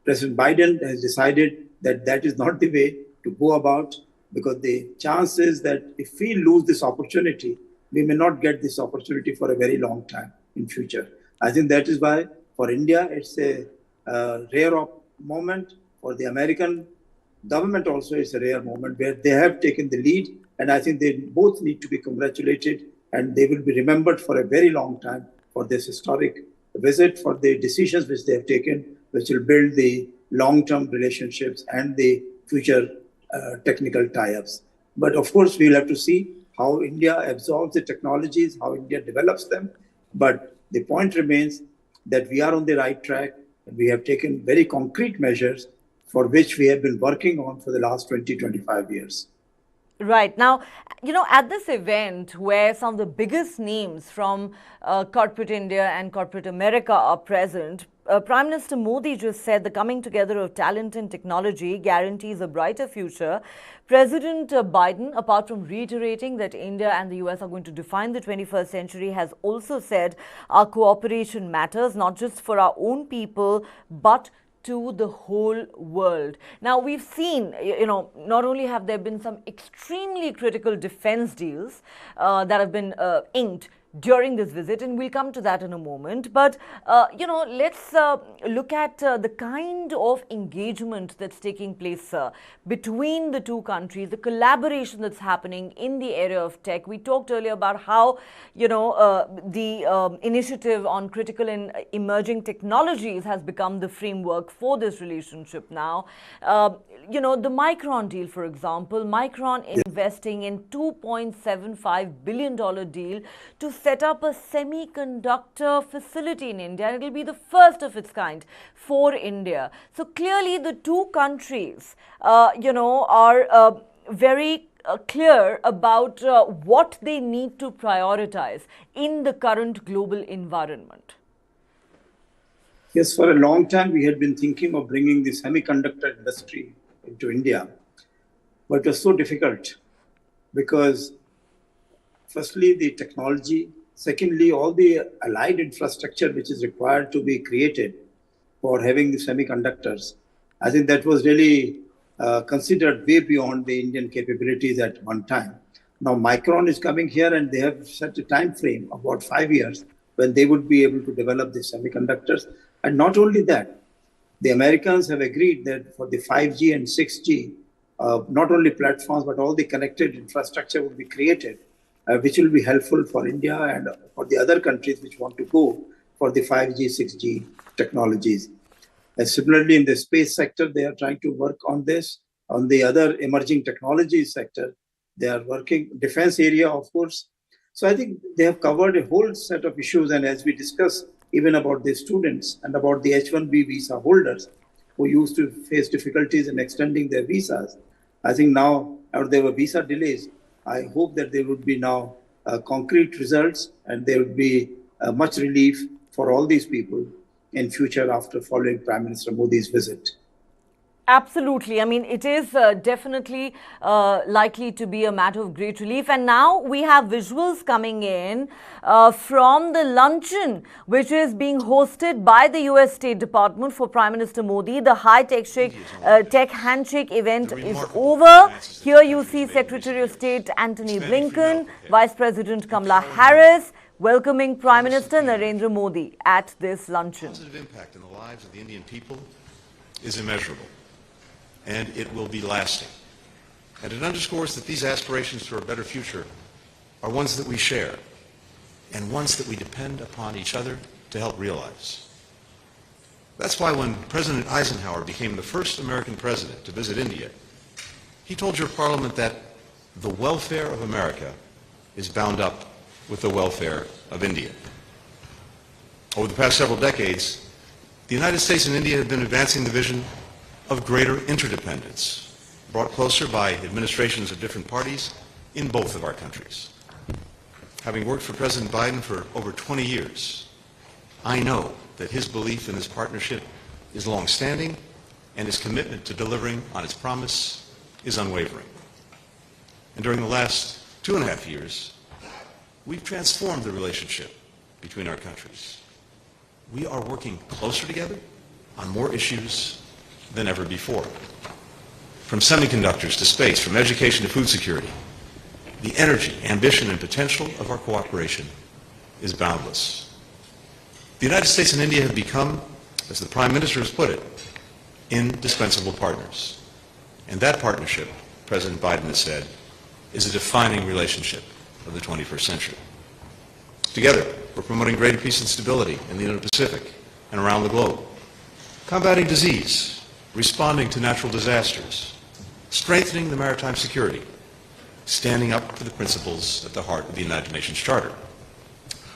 President Biden has decided that that is not the way to go about, because the chance is that if we lose this opportunity, we may not get this opportunity for a very long time in future. I think that is why for India, it's a rare moment. For the American government also, it's a rare moment where they have taken the lead. And I think they both need to be congratulated, and they will be remembered for a very long time for this historic visit, for the decisions which they have taken, which will build the long-term relationships and the future technical tie-ups. But of course, we'll have to see how India absorbs the technologies, how India develops them. But the point remains that we are on the right track, and we have taken very concrete measures for which we have been working on for the last 20, 25 years. Right. Now, at this event where some of the biggest names from corporate India and corporate America are present, Prime Minister Modi just said the coming together of talent and technology guarantees a brighter future. President Biden, apart from reiterating that India and the US are going to define the 21st century, has also said our cooperation matters not just for our own people, but to the whole world. Now, we've seen, not only have there been some extremely critical defense deals that have been inked during this visit, and we'll come to that in a moment. But, let's look at the kind of engagement that's taking place between the two countries, the collaboration that's happening in the area of tech. We talked earlier about how, the initiative on critical and emerging technologies has become the framework for this relationship now. The Micron deal, for example, Micron investing in $2.75 billion deal to set up a semiconductor facility in India, and it will be the first of its kind for India. So clearly the two countries, are very clear about what they need to prioritize in the current global environment. Yes, for a long time we had been thinking of bringing the semiconductor industry into India, but it was so difficult because firstly, the technology, secondly, all the allied infrastructure which is required to be created for having the semiconductors. I think that was really considered way beyond the Indian capabilities at one time. Now, Micron is coming here and they have set a time frame, about 5 years, when they would be able to develop the semiconductors. And not only that, the Americans have agreed that for the 5G and 6G, not only platforms, but all the connected infrastructure would be created, which will be helpful for India and for the other countries which want to go for the 5G, 6G technologies. And similarly, in the space sector, they are trying to work on this. On the other emerging technologies sector, they are working, defense area, of course. So I think they have covered a whole set of issues. And as we discussed, even about the students and about the H-1B visa holders who used to face difficulties in extending their visas, I think now, after there were visa delays, I hope that there would be now concrete results and there would be much relief for all these people in future after following Prime Minister Modi's visit. Absolutely. I mean, it is definitely likely to be a matter of great relief. And now we have visuals coming in from the luncheon, which is being hosted by the US State Department for Prime Minister Modi. The high tech handshake event is over. Here you see Secretary of State Antony Blinken, Vice President Kamala Harris, welcoming Prime Minister Narendra Modi at this luncheon. The positive impact in the lives of the Indian people is immeasurable, and it will be lasting. And it underscores that these aspirations to a better future are ones that we share and ones that we depend upon each other to help realize. That's why when President Eisenhower became the first American president to visit India, he told your parliament that the welfare of America is bound up with the welfare of India. Over the past several decades, the United States and India have been advancing the vision of greater interdependence, brought closer by administrations of different parties in both of our countries. Having worked for President Biden for over 20 years, I know that his belief in this partnership is long-standing and his commitment to delivering on its promise is unwavering. And during the last 2.5 years, we've transformed the relationship between our countries. We are working closer together on more issues than ever before. From semiconductors to space, from education to food security, the energy, ambition, and potential of our cooperation is boundless. The United States and India have become, as the Prime Minister has put it, indispensable partners. And that partnership, President Biden has said, is a defining relationship of the 21st century. Together, we're promoting greater peace and stability in the Indo-Pacific and around the globe, combating disease, responding to natural disasters, strengthening the maritime security, standing up for the principles at the heart of the United Nations Charter.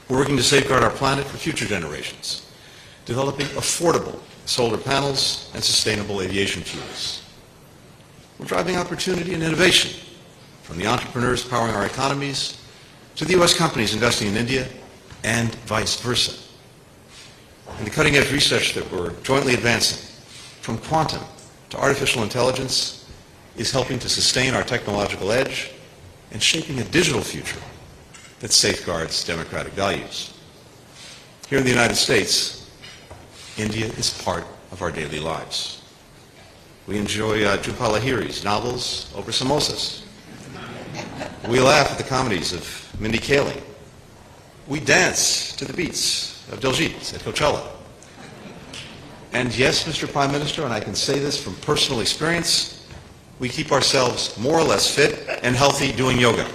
We're working to safeguard our planet for future generations, developing affordable solar panels and sustainable aviation fuels. We're driving opportunity and innovation, from the entrepreneurs powering our economies to the U.S. companies investing in India and vice versa. And the cutting-edge research that we're jointly advancing, from quantum to artificial intelligence, is helping to sustain our technological edge and shaping a digital future that safeguards democratic values. Here in the United States, India is part of our daily lives. We enjoy Jhupal Lahiri's novels over samosas. We laugh at the comedies of Mindy Kaling. We dance to the beats of Diljit at Coachella. And yes, Mr. Prime Minister, and I can say this from personal experience, we keep ourselves more or less fit and healthy doing yoga.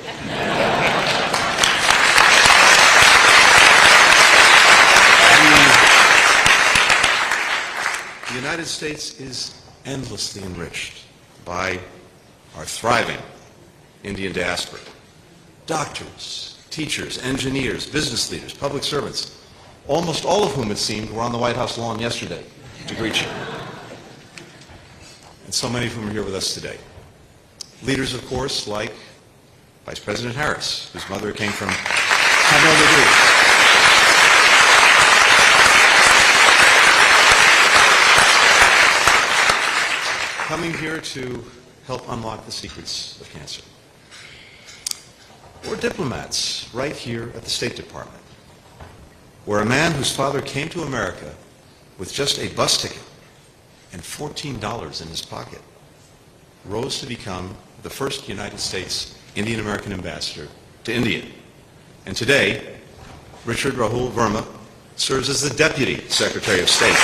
The United States is endlessly enriched by our thriving Indian diaspora. Doctors, teachers, engineers, business leaders, public servants, almost all of whom, it seemed, were on the White House lawn yesterday to greet you. And so many of whom are here with us today. Leaders, of course, like Vice President Harris, whose mother came from Tamil Nadu. Coming here to help unlock the secrets of cancer. Or diplomats right here at the State Department, where a man whose father came to America with just a bus ticket and $14 in his pocket rose to become the first United States Indian American ambassador to India. And today, Richard Rahul Verma serves as the Deputy Secretary of State.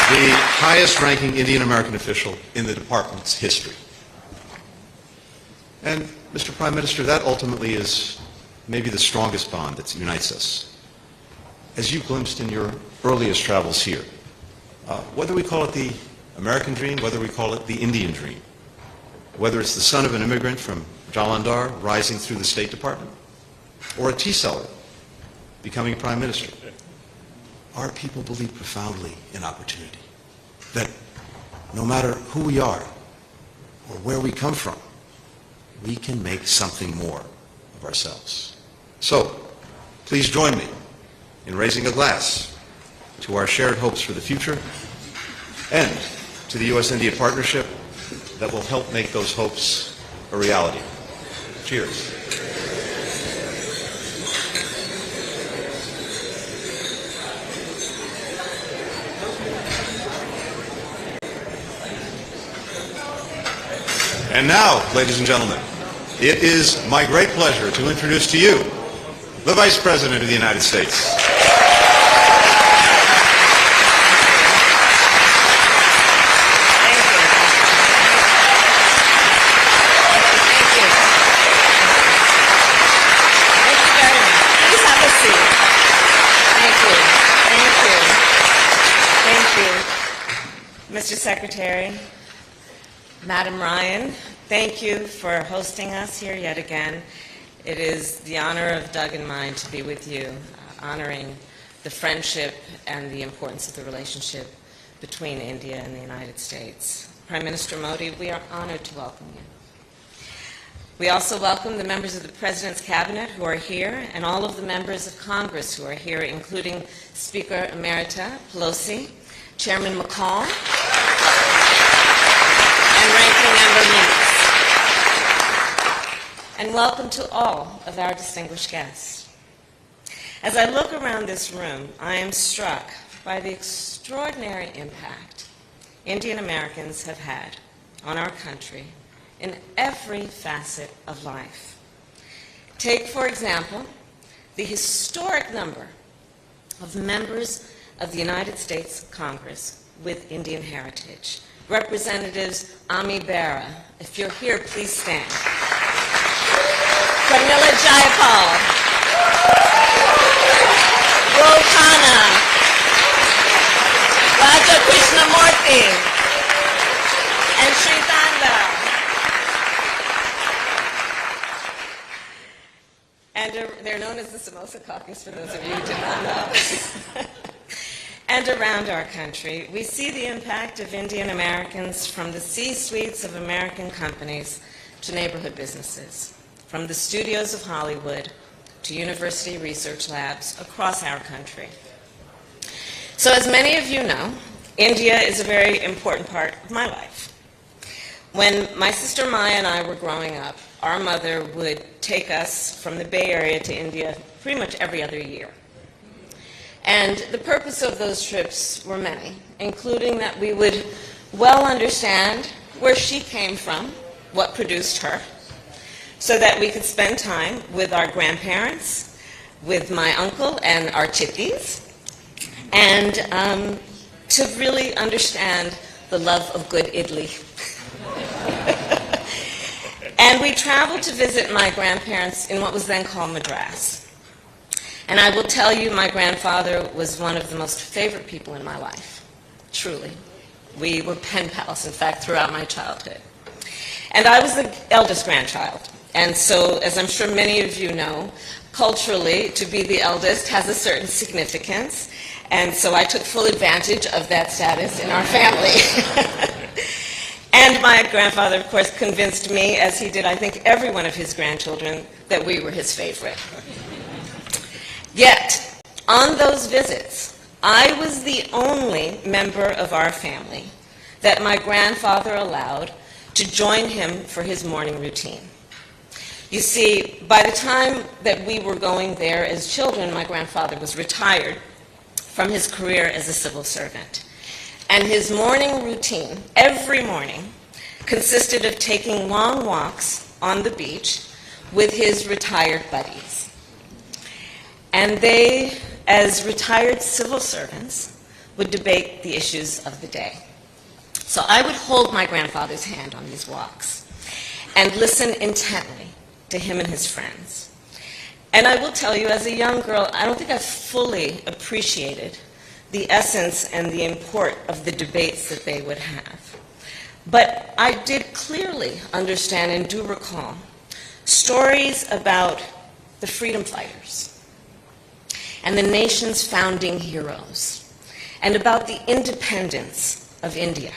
The highest-ranking Indian American official in the department's history. And, Mr. Prime Minister, that ultimately is maybe the strongest bond that unites us. As you glimpsed in your earliest travels here, whether we call it the American dream, whether we call it the Indian dream, whether it's the son of an immigrant from Jalandhar rising through the State Department, or a tea seller becoming Prime Minister, our people believe profoundly in opportunity, that no matter who we are or where we come from, we can make something more of ourselves. So, please join me in raising a glass to our shared hopes for the future and to the U.S.-India partnership that will help make those hopes a reality. Cheers. And now, ladies and gentlemen, it is my great pleasure to introduce to you the Vice President of the United States. Mr. Secretary, Madam Ryan, thank you for hosting us here yet again. It is the honor of Doug and mine to be with you, honoring the friendship and the importance of the relationship between India and the United States. Prime Minister Modi, we are honored to welcome you. We also welcome the members of the President's Cabinet who are here and all of the members of Congress who are here, including Speaker Emerita Pelosi, Chairman McCall, and Ranking Member Meeks. And welcome to all of our distinguished guests. As I look around this room, I am struck by the extraordinary impact Indian Americans have had on our country in every facet of life. Take, for example, the historic number of members of the United States Congress with Indian heritage. Representatives Ami Bera, if you're here, please stand. Pramila Jayapal, Ro Khanna, Raja Krishnamurthy, and Sri Tanda. And they're known as the Samosa Caucus, for those of you who did not know. And around our country, we see the impact of Indian Americans from the C-suites of American companies to neighborhood businesses, from the studios of Hollywood to university research labs across our country. So as many of you know, India is a very important part of my life. When my sister Maya and I were growing up, our mother would take us from the Bay Area to India pretty much every other year. And the purpose of those trips were many, including that we would well understand where she came from, what produced her, so that we could spend time with our grandparents, with my uncle and our chitties, and to really understand the love of good idli. And we traveled to visit my grandparents in what was then called Madras. And I will tell you, my grandfather was one of the most favorite people in my life, truly. We were pen pals, in fact, throughout my childhood. And I was the eldest grandchild. And so, as I'm sure many of you know, culturally, to be the eldest has a certain significance. And so I took full advantage of that status in our family. And my grandfather, of course, convinced me, as he did, I think, every one of his grandchildren, that we were his favorite. Yet, on those visits, I was the only member of our family that my grandfather allowed to join him for his morning routine. You see, by the time that we were going there as children, my grandfather was retired from his career as a civil servant. And his morning routine, every morning, consisted of taking long walks on the beach with his retired buddies. And they, as retired civil servants, would debate the issues of the day. So I would hold my grandfather's hand on these walks and listen intently to him and his friends. And I will tell you, as a young girl, I don't think I fully appreciated the essence and the import of the debates that they would have. But I did clearly understand and do recall stories about the freedom fighters and the nation's founding heroes and about the independence of India.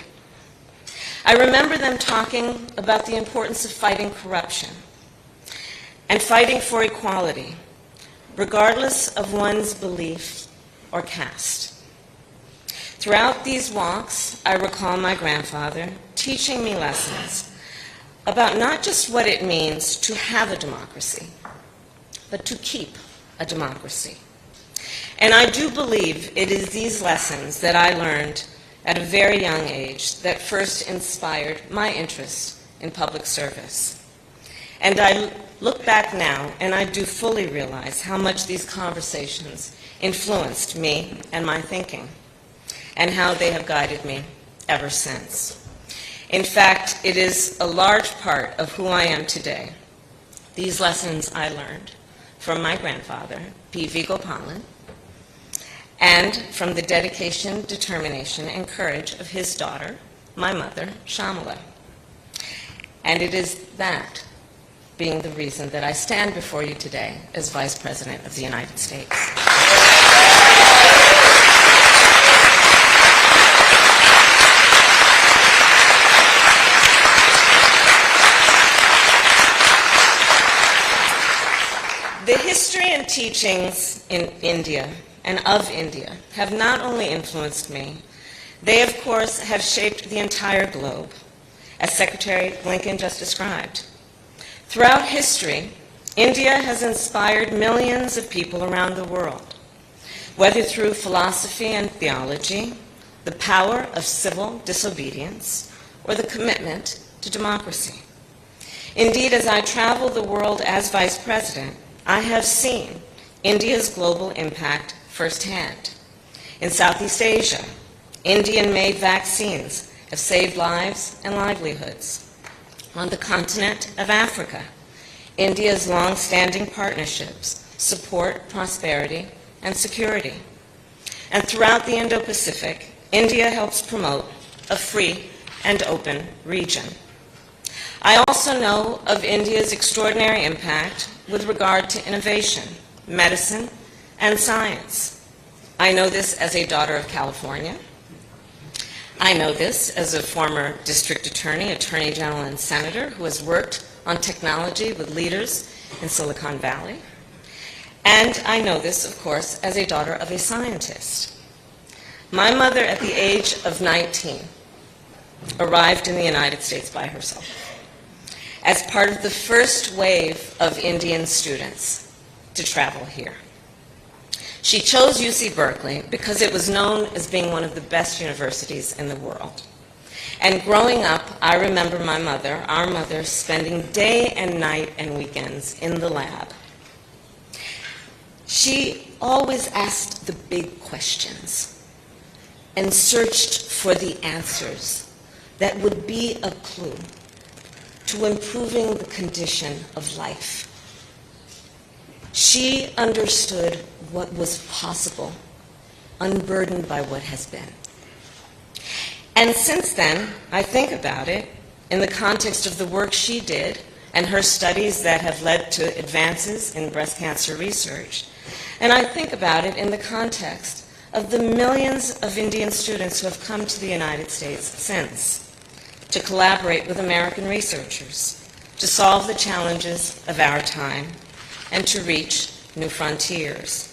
I remember them talking about the importance of fighting corruption and fighting for equality, regardless of one's belief or caste. Throughout these walks, I recall my grandfather teaching me lessons about not just what it means to have a democracy, but to keep a democracy. And I do believe it is these lessons that I learned at a very young age that first inspired my interest in public service. And I look back now, and I do fully realize how much these conversations influenced me and my thinking, and how they have guided me ever since. In fact, it is a large part of who I am today. These lessons I learned from my grandfather, P.V. Gopalan, and from the dedication, determination, and courage of his daughter, my mother, Shamala. And it is that being the reason that I stand before you today as Vice President of the United States. The history and teachings in India and of India have not only influenced me, they of course have shaped the entire globe, as Secretary Blinken just described. Throughout history, India has inspired millions of people around the world, whether through philosophy and theology, the power of civil disobedience, or the commitment to democracy. Indeed, as I travel the world as Vice President, I have seen India's global impact firsthand. In Southeast Asia, Indian-made vaccines have saved lives and livelihoods. On the continent of Africa, India's long-standing partnerships support prosperity and security. And throughout the Indo-Pacific, India helps promote a free and open region. I also know of India's extraordinary impact with regard to innovation, medicine, and science. I know this as a daughter of California. I know this as a former district attorney, attorney general, and senator who has worked on technology with leaders in Silicon Valley. And I know this, of course, as a daughter of a scientist. My mother, at the age of 19, arrived in the United States by herself as part of the first wave of Indian students to travel here. She chose UC Berkeley because it was known as being one of the best universities in the world. And growing up, I remember my mother, our mother, spending day and night and weekends in the lab. She always asked the big questions and searched for the answers that would be a clue to improving the condition of life. She understood what was possible, unburdened by what has been. And since then, I think about it in the context of the work she did and her studies that have led to advances in breast cancer research. And I think about it in the context of the millions of Indian students who have come to the United States since to collaborate with American researchers, to solve the challenges of our time, and to reach new frontiers.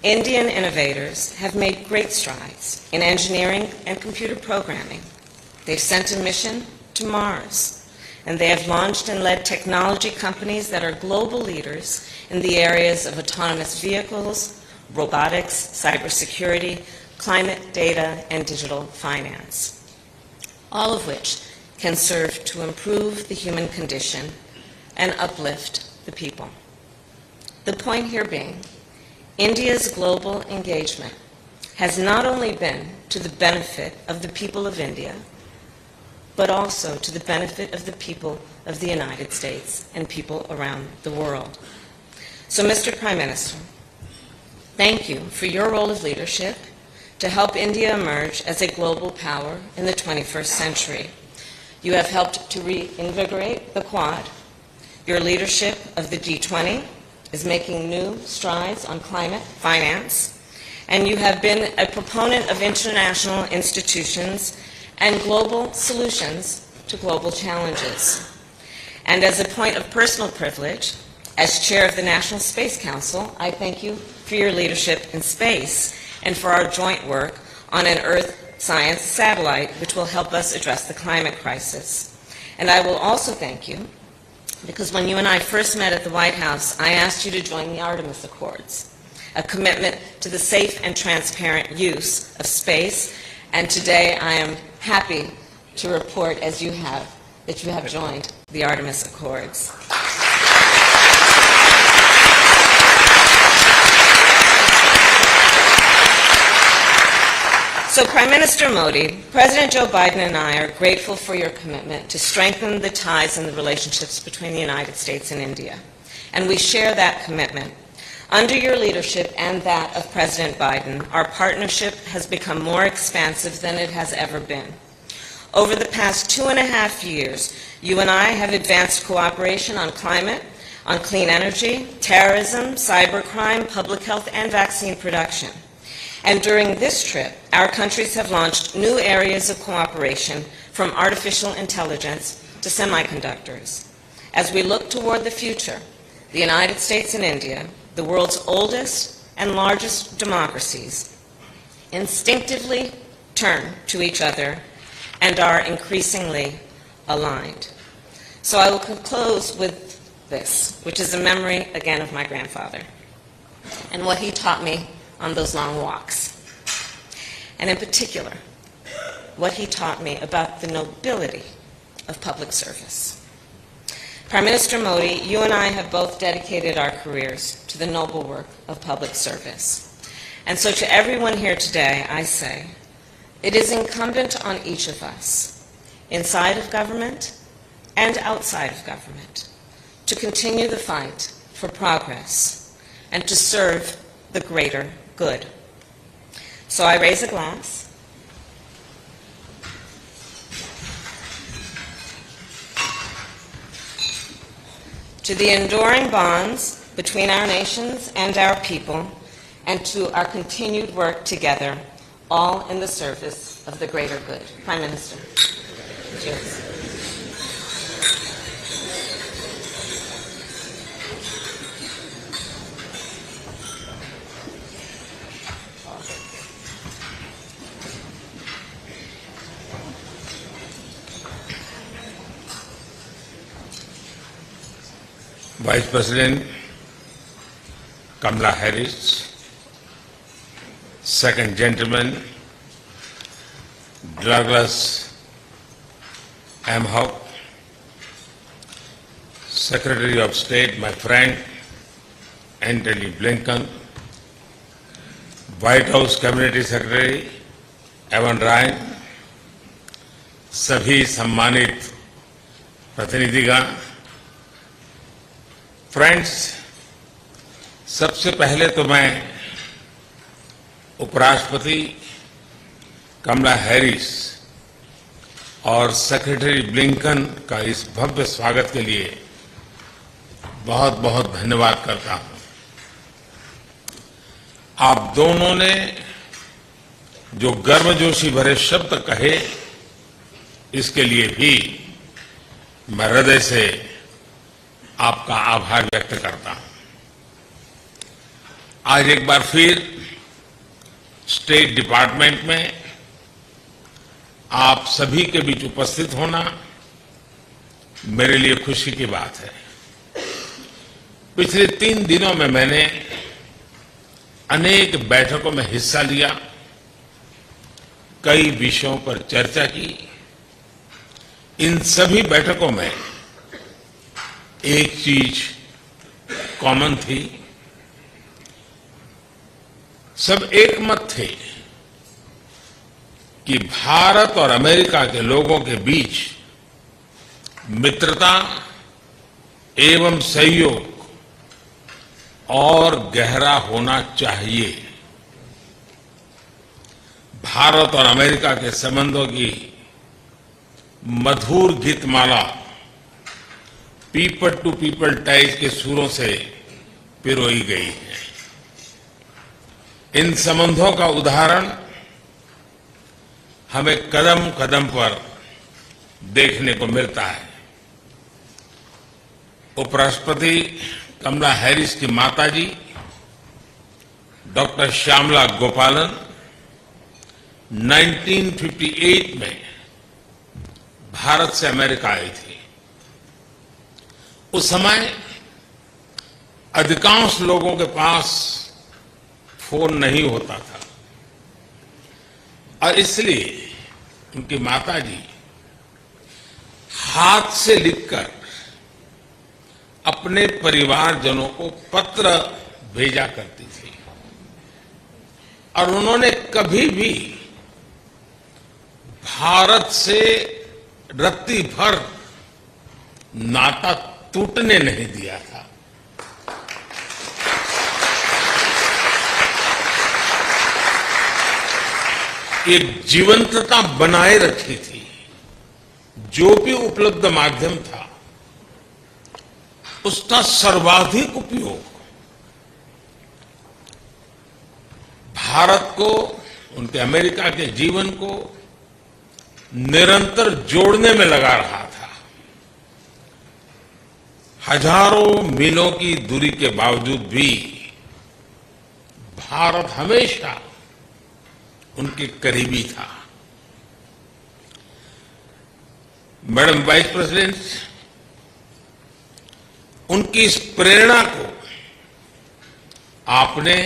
Indian innovators have made great strides in engineering and computer programming. They've sent a mission to Mars, and they have launched and led technology companies that are global leaders in the areas of autonomous vehicles, robotics, cybersecurity, climate data, and digital finance, all of which can serve to improve the human condition and uplift the people. The point here being, India's global engagement has not only been to the benefit of the people of India, but also to the benefit of the people of the United States and people around the world. So, Mr. Prime Minister, thank you for your role of leadership to help India emerge as a global power in the 21st century. You have helped to reinvigorate the Quad. Your leadership of the G20 is making new strides on climate finance, and you have been a proponent of international institutions and global solutions to global challenges. And as a point of personal privilege, as chair of the National Space Council, I thank you for your leadership in space and for our joint work on an Earth science satellite, which will help us address the climate crisis. And I will also thank you because when you and I first met at the White House, I asked you to join the Artemis Accords, a commitment to the safe and transparent use of space. And today I am happy to report, as you have, that you have joined the Artemis Accords. So, Prime Minister Modi, President Joe Biden and I are grateful for your commitment to strengthen the ties and the relationships between the United States and India. And we share that commitment. Under your leadership and that of President Biden, our partnership has become more expansive than it has ever been. Over the past 2.5 years, you and I have advanced cooperation on climate, on clean energy, terrorism, cybercrime, public health, and vaccine production. And during this trip, our countries have launched new areas of cooperation, from artificial intelligence to semiconductors. As we look toward the future, the United States and India, the world's oldest and largest democracies, instinctively turn to each other and are increasingly aligned. So I will close with this, which is a memory, again, of my grandfather and what he taught me on those long walks. And in particular, what he taught me about the nobility of public service. Prime Minister Modi, you and I have both dedicated our careers to the noble work of public service. And so to everyone here today, I say, it is incumbent on each of us, inside of government and outside of government, to continue the fight for progress and to serve the greater good. So I raise a glass to the enduring bonds between our nations and our people, and to our continued work together, all in the service of the greater good. Prime Minister. Cheers. Vice President Kamala Harris, Second gentleman, Douglas Amhoff, Secretary of State, my friend, Antony Blinken, White House Cabinet Secretary, Evan Ryan, सभी सम्मानित प्रतिनिधिगण, friends, सबसे पहले तो मैं उपराष्ट्रपति Kamala Harris और secretary Blinken का इस भव्य स्वागत के लिए बहुत बहुत धन्यवाद करता हूं। आप दोनों ने जो गर्मजोशी भरे शब्द कहे, इसके लिए भी मैं हृदय से आपका आभार व्यक्त करता हूं। आज एक बार फिर स्टेट डिपार्टमेंट में आप सभी के बीच उपस्थित होना मेरे लिए खुशी की बात है। पिछले 3 दिनों में मैंने अनेक बैठकों में हिस्सा लिया, कई विषयों पर चर्चा की। इन सभी बैठकों में एक चीज कॉमन थी, सब एक मत थे कि भारत और अमेरिका के लोगों के बीच मित्रता एवं सहयोग और गहरा होना चाहिए। भारत और अमेरिका के संबंधों की मधुर Geetmala people to people ties के सुरों से पिरोई गई है। इन संबंधों का उदाहरण हमें कदम कदम पर देखने को मिलता है। उपराष्ट्रपति कमला हैरिस की माताजी डॉक्टर श्यामला गोपालन 1958 में भारत से अमेरिका आई थी। उस समय अधिकांश लोगों के पास फोन नहीं होता था और इसलिए उनकी माताजी हाथ से लिखकर अपने परिवारजनों को पत्र भेजा करती थी और उन्होंने कभी भी भारत से रत्ती भर नाता टूटने नहीं दिया था। एक जीवंतता बनाए रखी थी। जो भी उपलब्ध माध्यम था उसका सर्वाधिक उपयोग भारत को, उनके अमेरिका के जीवन को निरंतर जोड़ने में लगा रहा था। हजारों मीलों की दूरी के बावजूद भी भारत हमेशा उनके करीबी था। मैडम वाइस प्रेसिडेंट, उनकी इस प्रेरणा को आपने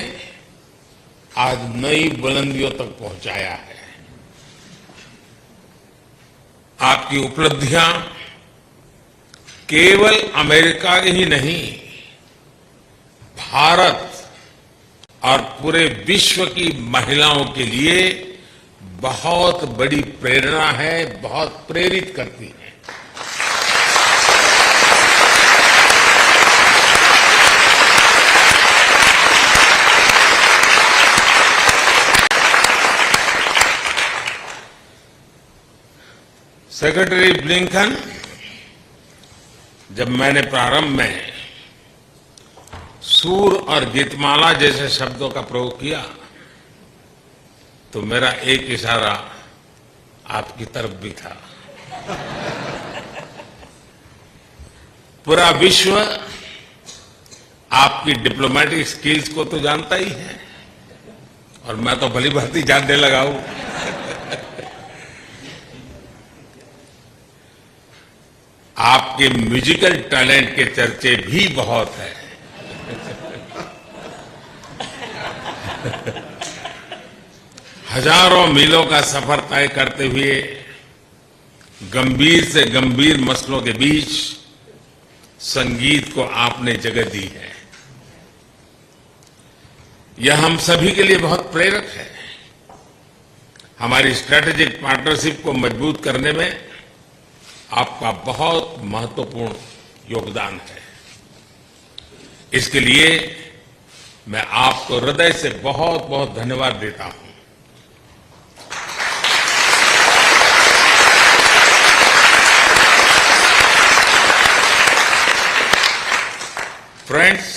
आज नई बुलंदियों तक पहुंचाया है। आपकी उपलब्धियां केवल अमेरिका ही नहीं, भारत और पूरे विश्व की महिलाओं के लिए बहुत बड़ी प्रेरणा है, बहुत प्रेरित करती है। सेक्रेटरी ब्लिंकन, जब मैंने प्रारंभ में सूर और गीतमाला जैसे शब्दों का प्रयोग किया तो मेरा एक इशारा आपकी तरफ भी था। पूरा विश्व आपकी डिप्लोमेटिक स्किल्स को तो जानता ही है और मैं तो भली भांति जानने लगा हूं। आपके म्यूजिकल टैलेंट के चर्चे भी बहुत है। हजारों मीलों का सफर तय करते हुए गंभीर से गंभीर मसलों के बीच संगीत को आपने जगह दी है। यह हम सभी के लिए बहुत प्रेरक है। हमारी स्ट्रेटेजिक पार्टनरशिप को मजबूत करने में आपका बहुत महत्वपूर्ण योगदान है। इसके लिए मैं आपको हृदय से बहुत बहुत धन्यवाद देता हूं। फ्रेंड्स,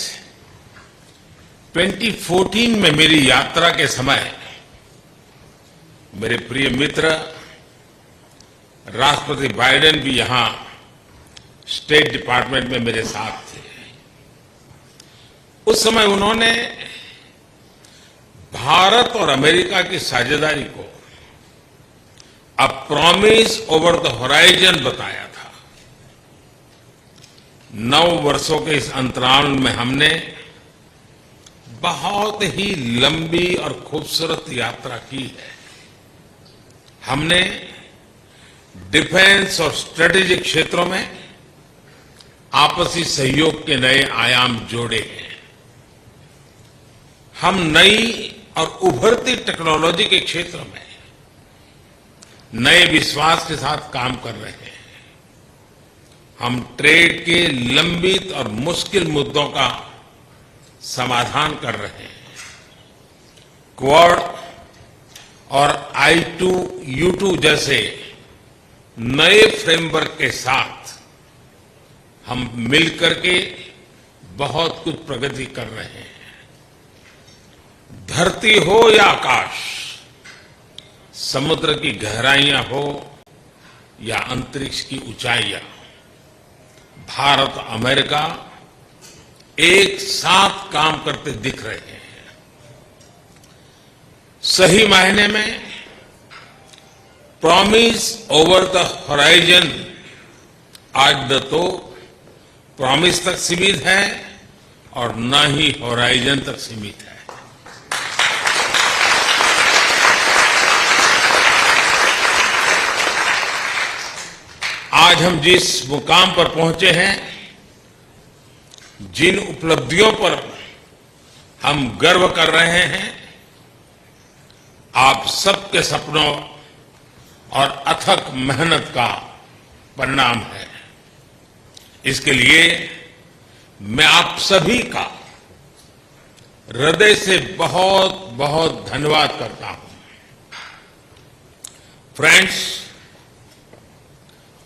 2014 में मेरी यात्रा के समय मेरे प्रिय मित्र राष्ट्रपति बाइडेन भी यहां स्टेट डिपार्टमेंट में मेरे साथ थे। उस समय उन्होंने भारत और अमेरिका की साझेदारी को a promise over the horizon बताया था। 9 वर्षों के इस अंतराल में हमने बहुत ही लंबी और खूबसूरत यात्रा की है। हमने डिफेंस और स्ट्रेटेजिक क्षेत्रों में आपसी सहयोग के नए आयाम जोड़े हैं। हम नई और उभरती टेक्नोलॉजी के क्षेत्र में नए विश्वास के साथ काम कर रहे हैं। हम ट्रेड के लंबित और मुश्किल मुद्दों का समाधान कर रहे हैं। क्वाड और I2U2 जैसे नए फ्रेमवर्क के साथ हम मिलकर के बहुत कुछ प्रगति कर रहे हैं। धरती हो या आकाश, समुद्र की गहराइयां हो या अंतरिक्ष की ऊंचाइयां, भारत अमेरिका एक साथ काम करते दिख रहे हैं। सही मायने में प्रॉमिस ओवर द होराइजन आज न तो प्रॉमिस तक सीमित है और न ही होराइजन तक सीमित है। आज हम जिस मुकाम पर पहुंचे हैं, जिन उपलब्धियों पर हम गर्व कर रहे हैं, आप सबके सपनों और अथक मेहनत का परिणाम है। इसके लिए मैं आप सभी का हृदय से बहुत बहुत धन्यवाद करता हूं। Friends,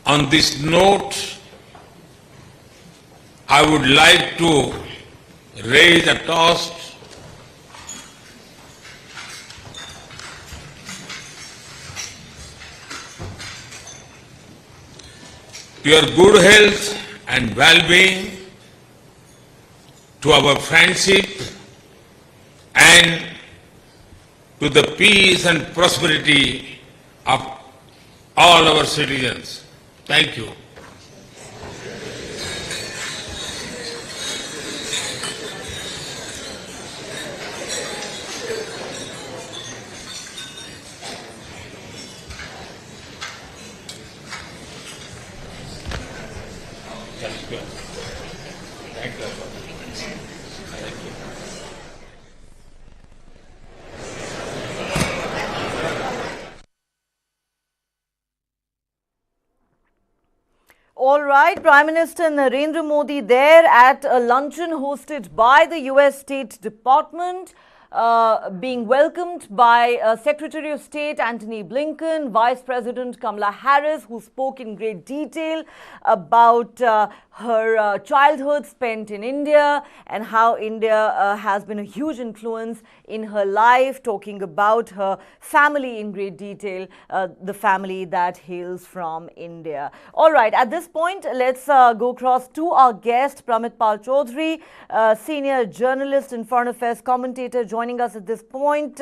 on this note, I would like to raise a toast to your good health and well-being, to our friendship, and to the peace and prosperity of all our citizens. Thank you. All right, Prime Minister Narendra Modi there at a luncheon hosted by the US State Department, being welcomed by Secretary of State Antony Blinken, Vice President Kamala Harris, who spoke in great detail about her childhood spent in India and how India has been a huge influence in her life, talking about her family in great detail, the family that hails from India. All right, at this point, let's go across to our guest, Pramit Pal Chaudhary, senior journalist and foreign affairs commentator, joining us at this point.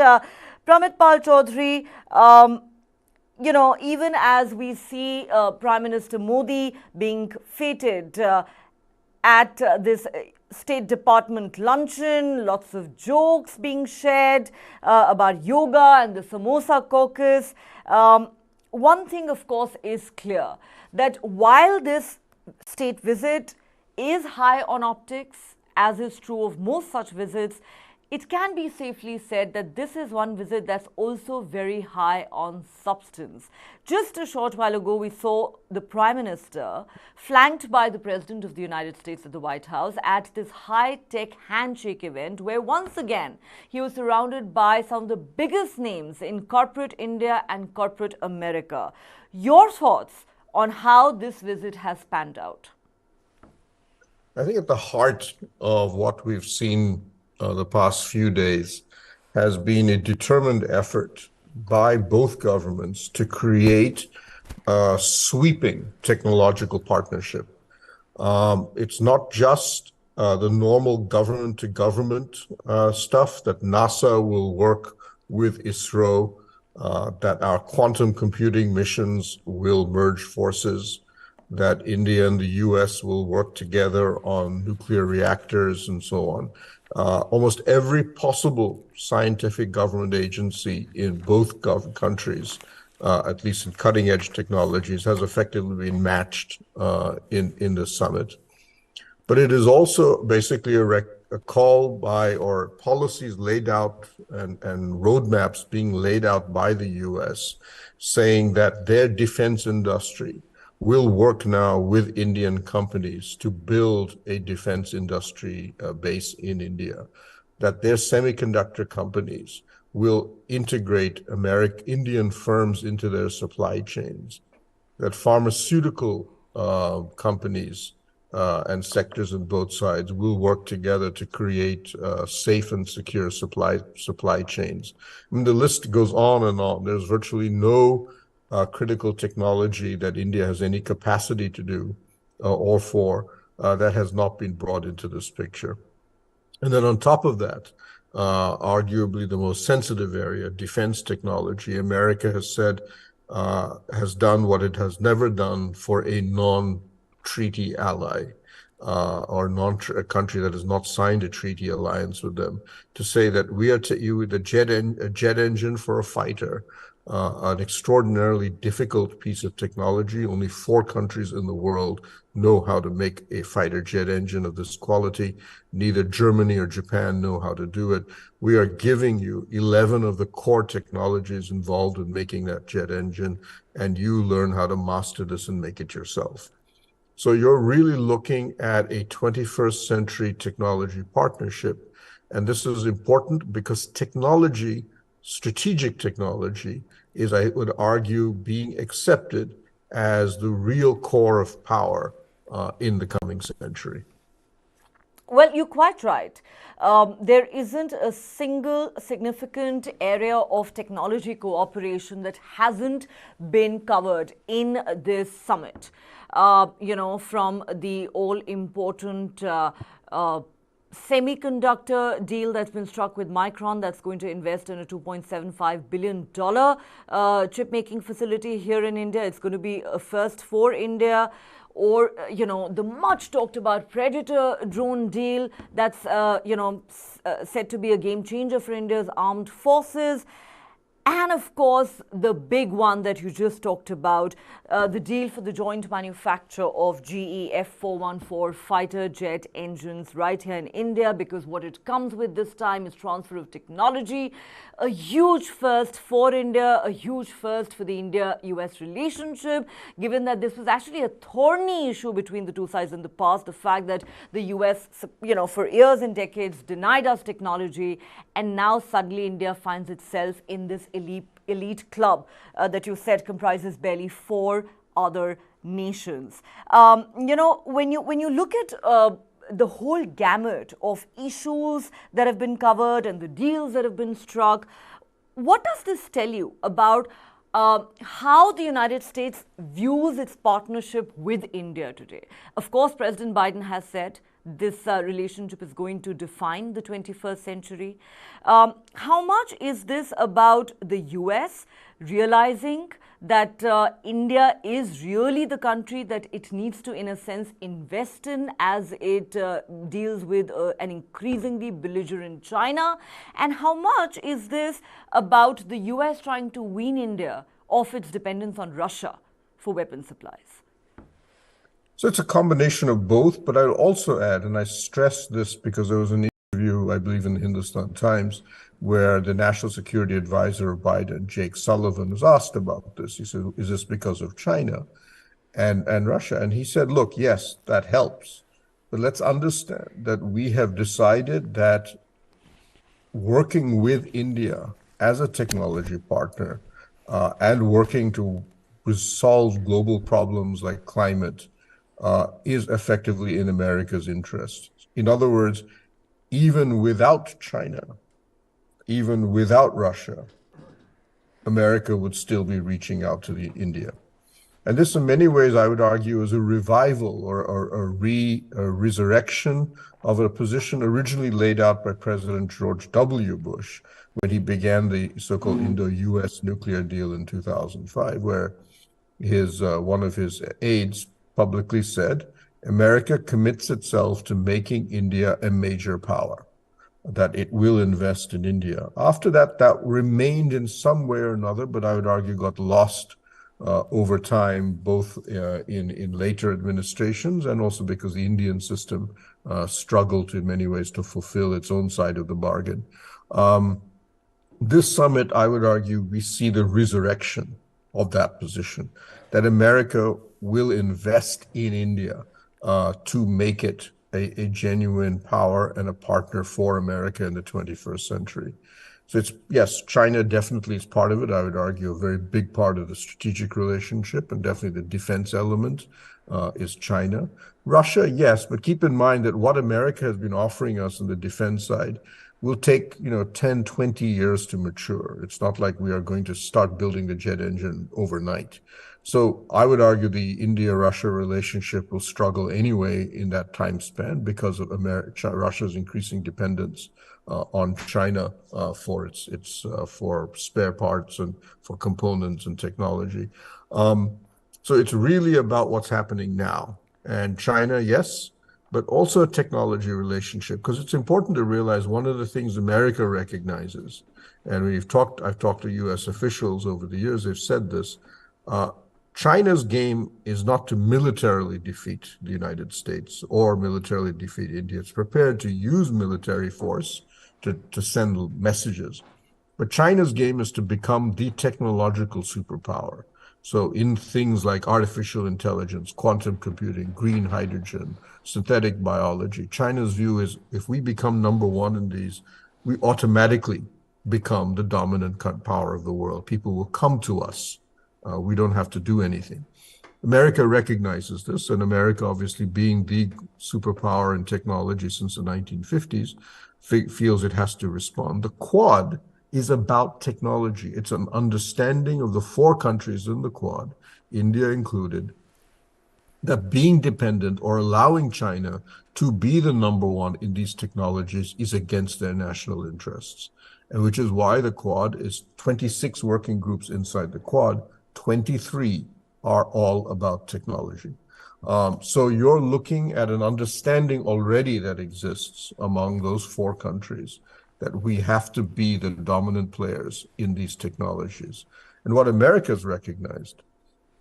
Pramit Pal Chaudhary, you know, even as we see Prime Minister Modi being feted at this State Department luncheon, lots of jokes being shared about yoga and the Samosa caucus. One thing, of course, is clear that while this state visit is high on optics, as is true of most such visits, it can be safely said that this is one visit that's also very high on substance. Just a short while ago, we saw the Prime Minister flanked by the President of the United States at the White House at this high-tech handshake event where once again he was surrounded by some of the biggest names in corporate India and corporate America. Your thoughts on how this visit has panned out? I think at the heart of what we've seen the past few days has been a determined effort by both governments to create a sweeping technological partnership. It's not just the normal government-to-government stuff that NASA will work with ISRO, that our quantum computing missions will merge forces, that India and the US will work together on nuclear reactors and so on. Almost every possible scientific government agency in both countries, at least in cutting-edge technologies, has effectively been matched in the summit. But it is also basically a call by, or policies laid out and roadmaps being laid out by the US, saying that their defense industry will work now with Indian companies to build a defense industry base in India, that their semiconductor companies will integrate Indian firms into their supply chains, that pharmaceutical companies and sectors on both sides will work together to create safe and secure supply chains. I mean, the list goes on and on. There's virtually no critical technology that India has any capacity to do or for that has not been brought into this picture. And then on top of that, arguably the most sensitive area, defense technology, America has said, has done what it has never done for a non-treaty ally or a country that has not signed a treaty alliance with them, to say that we are a jet engine for a fighter, an extraordinarily difficult piece of technology. Only 4 countries in the world know how to make a fighter jet engine of this quality. Neither Germany or Japan know how to do it. We are giving you 11 of the core technologies involved in making that jet engine, and you learn how to master this and make it yourself. So you're really looking at a 21st century technology partnership. And this is important because technology, strategic technology, is, I would argue, being accepted as the real core of power in the coming century. Well, you're quite right. There isn't a single significant area of technology cooperation that hasn't been covered in this summit. You know, from the all-important semiconductor deal that's been struck with Micron, that's going to invest in a $2.75 billion chip-making facility here in India. It's going to be a first for India. Or, you know, the much talked about Predator drone deal that's, said to be a game changer for India's armed forces. And of course, the big one that you just talked about, the deal for the joint manufacture of GE F414 fighter jet engines right here in India, because what it comes with this time is transfer of technology. A huge first for India, a huge first for the India-US relationship, given that this was actually a thorny issue between the two sides in the past. The fact that the US, for years and decades denied us technology, and now suddenly India finds itself in this elite club that you said comprises barely 4 other nations. When you look at the whole gamut of issues that have been covered and the deals that have been struck, what does this tell you about how the United States views its partnership with India today? Of course, President Biden has said this relationship is going to define the 21st century. How much is this about the US realizing that India is really the country that it needs to, in a sense, invest in as it deals with an increasingly belligerent China? And how much is this about the US trying to wean India off its dependence on Russia for weapon supplies? So it's a combination of both, but I'll also add, and I stress this because there was an interview, I believe, in the Hindustan Times, where the National Security Advisor of Biden, Jake Sullivan, was asked about this. He said, is this because of China and Russia? And he said, look, yes, that helps. But let's understand that we have decided that working with India as a technology partner and working to resolve global problems like climate is effectively in America's interest. In other words, even without China, even without Russia, America would still be reaching out to India. And this, in many ways, I would argue, is a revival or a resurrection of a position originally laid out by President George W. Bush when he began the so-called Indo-US nuclear deal in 2005, where one of his aides publicly said, America commits itself to making India a major power, that it will invest in India. After that, that remained in some way or another, but I would argue got lost over time, both in later administrations and also because the Indian system struggled in many ways to fulfill its own side of the bargain. This summit, I would argue, we see the resurrection of that position, that America will invest in India to make it a genuine power and a partner for America in the 21st century. So it's, yes, China definitely is part of it. I would argue a very big part of the strategic relationship, and definitely the defense element is China. Russia, yes, but keep in mind that what America has been offering us on the defense side will take, 10, 20 years to mature. It's not like we are going to start building the jet engine overnight. So I would argue the India-Russia relationship will struggle anyway in that time span because of Russia's increasing dependence on China for for spare parts and for components and technology. So it's really about what's happening now. And China, yes, but also a technology relationship, because it's important to realize one of the things America recognizes, and I've talked to US officials over the years, they've said this, China's game is not to militarily defeat the United States or militarily defeat India. It's prepared to use military force to send messages. But China's game is to become the technological superpower. So in things like artificial intelligence, quantum computing, green hydrogen, synthetic biology, China's view is if we become number one in these, we automatically become the dominant power of the world. People will come to us. We don't have to do anything. America recognizes this, and America, obviously being the superpower in technology since the 1950s, feels it has to respond. The Quad is about technology. It's an understanding of the four countries in the Quad, India included, that being dependent or allowing China to be the number one in these technologies is against their national interests. And which is why the Quad is 26 working groups inside the Quad, 23 are all about technology. So you're looking at an understanding already that exists among those four countries that we have to be the dominant players in these technologies. And what America's recognized,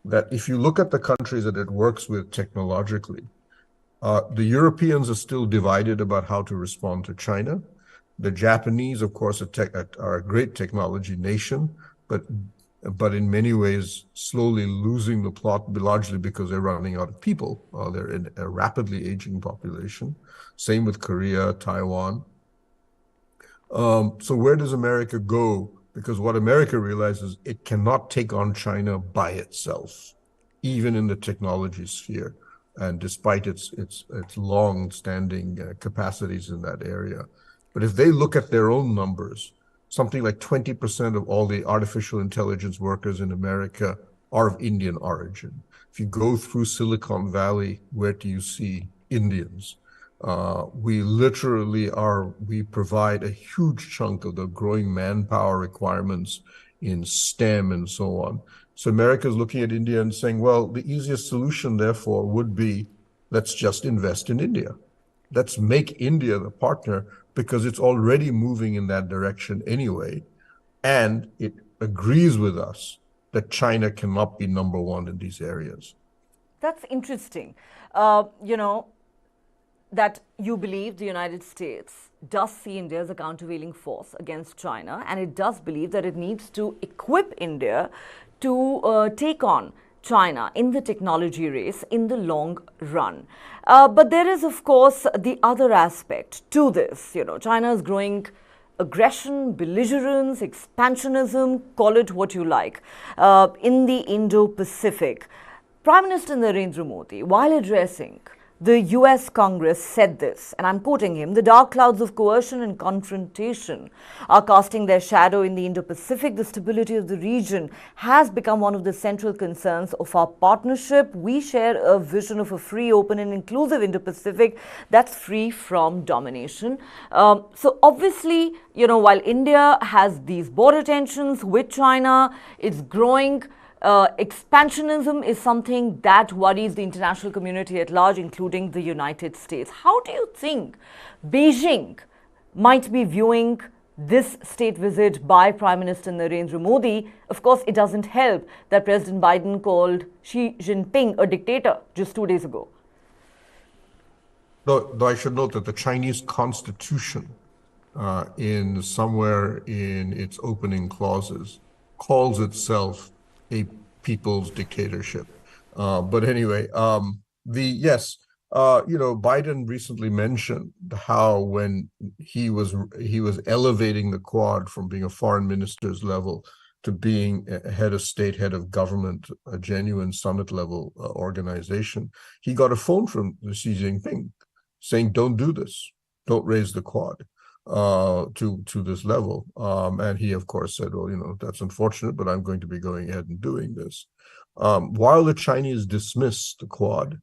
that if you look at the countries that it works with technologically, the Europeans are still divided about how to respond to China. The Japanese, of course, are a great technology nation, but in many ways slowly losing the plot, largely because they're running out of people. They're in a rapidly aging population. Same with Korea, Taiwan. So where does America go? Because what America realizes, it cannot take on China by itself, even in the technology sphere, and despite its long-standing capacities in that area. But if they look at their own numbers, something like 20% of all the artificial intelligence workers in America are of Indian origin. If you go through Silicon Valley, where do you see Indians? We provide a huge chunk of the growing manpower requirements in STEM and so on. So America is looking at India and saying, well, the easiest solution, therefore, would be let's just invest in India. Let's make India the partner because it's already moving in that direction anyway. And it agrees with us that China cannot be number one in these areas. That's interesting. That you believe the United States does see India as a countervailing force against China, and it does believe that it needs to equip India to take on China in the technology race in the long run. But there is, of course, the other aspect to this. China is growing aggression, belligerence, expansionism, call it what you like, in the Indo-Pacific. Prime Minister Narendra Modi, while addressing the US Congress, said this, and I'm quoting him, "The dark clouds of coercion and confrontation are casting their shadow in the Indo-Pacific. The stability of the region has become one of the central concerns of our partnership. We share a vision of a free, open and inclusive Indo-Pacific that's free from domination." So obviously, while India has these border tensions with China, it's growing. Expansionism is something that worries the international community at large, including the United States. How do you think Beijing might be viewing this state visit by Prime Minister Narendra Modi? Of course, it doesn't help that President Biden called Xi Jinping a dictator just 2 days ago. Though I should note that the Chinese constitution, in somewhere in its opening clauses, calls itself a people's dictatorship. But anyway, Biden recently mentioned how when he was elevating the Quad from being a foreign minister's level to being a head of state, head of government, a genuine summit level organization, he got a phone from Xi Jinping saying, "Don't do this. Don't raise the Quad to this level." And he, of course, said, "Well, that's unfortunate, but I'm going to be going ahead and doing this." While the Chinese dismiss the Quad,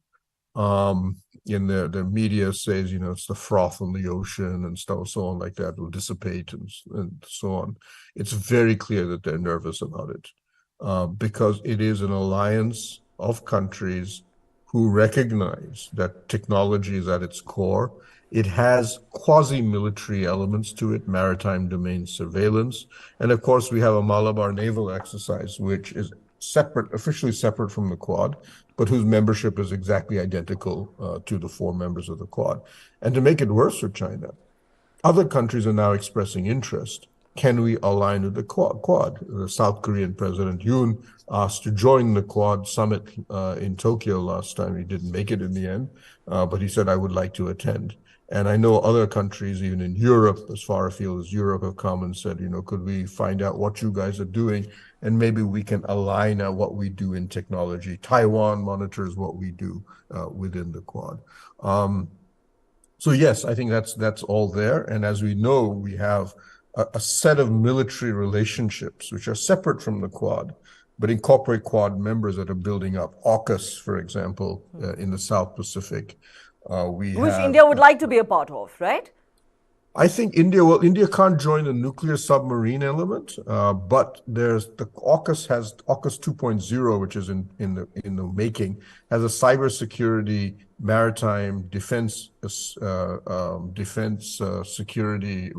in their media says, it's the froth on the ocean and stuff, so on like that, will dissipate and so on. It's very clear that they're nervous about it because it is an alliance of countries who recognize that technology is at its core. It has quasi-military elements to it, maritime domain surveillance. And of course, we have a Malabar naval exercise, which is officially separate from the Quad, but whose membership is exactly identical to the 4 members of the Quad. And to make it worse for China, other countries are now expressing interest. Can we align with the Quad? The South Korean President Yoon asked to join the Quad summit in Tokyo last time. He didn't make it in the end, but he said, "I would like to attend." And I know other countries, even in Europe, as far afield as Europe, have come and said, could we find out what you guys are doing? And maybe we can align what we do in technology. Taiwan monitors what we do within the Quad. So yes, I think that's all there. And as we know, we have a set of military relationships which are separate from the Quad, but incorporate Quad members that are building up. AUKUS, for example, in the South Pacific. Which India would like to be a part of, right? I think India can't join the nuclear submarine element, but there's the AUKUS 2.0, which is in the making, has a cybersecurity, maritime defense security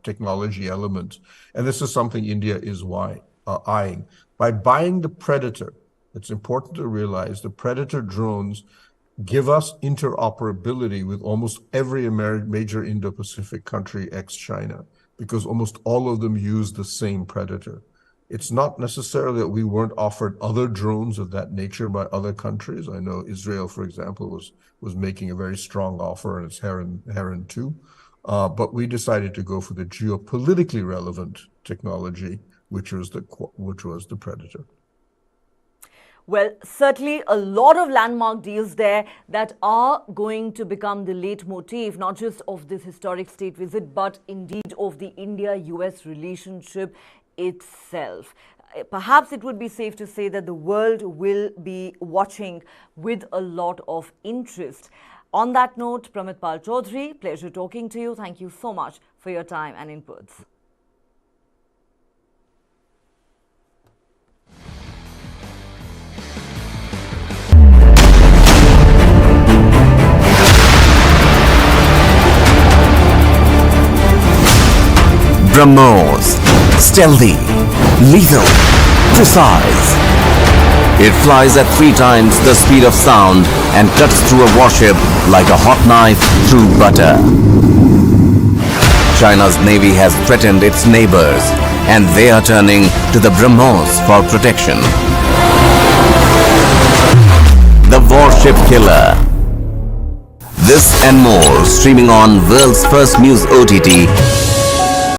technology element, and this is something India is eyeing by buying the Predator. It's important to realize the Predator drones give us interoperability with almost every major Indo-Pacific country ex-China, because almost all of them use the same Predator. It's not necessarily that we weren't offered other drones of that nature by other countries. I know Israel, for example, was making a very strong offer, and it's Heron 2. But we decided to go for the geopolitically relevant technology, which was the Predator. Well, certainly a lot of landmark deals there that are going to become the leitmotif, not just of this historic state visit, but indeed of the India-US relationship itself. Perhaps it would be safe to say that the world will be watching with a lot of interest. On that note, Pramit Pal Chaudhary, pleasure talking to you. Thank you so much for your time and inputs. BrahMos. Stealthy, lethal, precise. It flies at 3 times the speed of sound and cuts through a warship like a hot knife through butter. China's navy has threatened its neighbors, and they are turning to the BrahMos for protection. The Warship Killer. This and more streaming on world's first news OTT,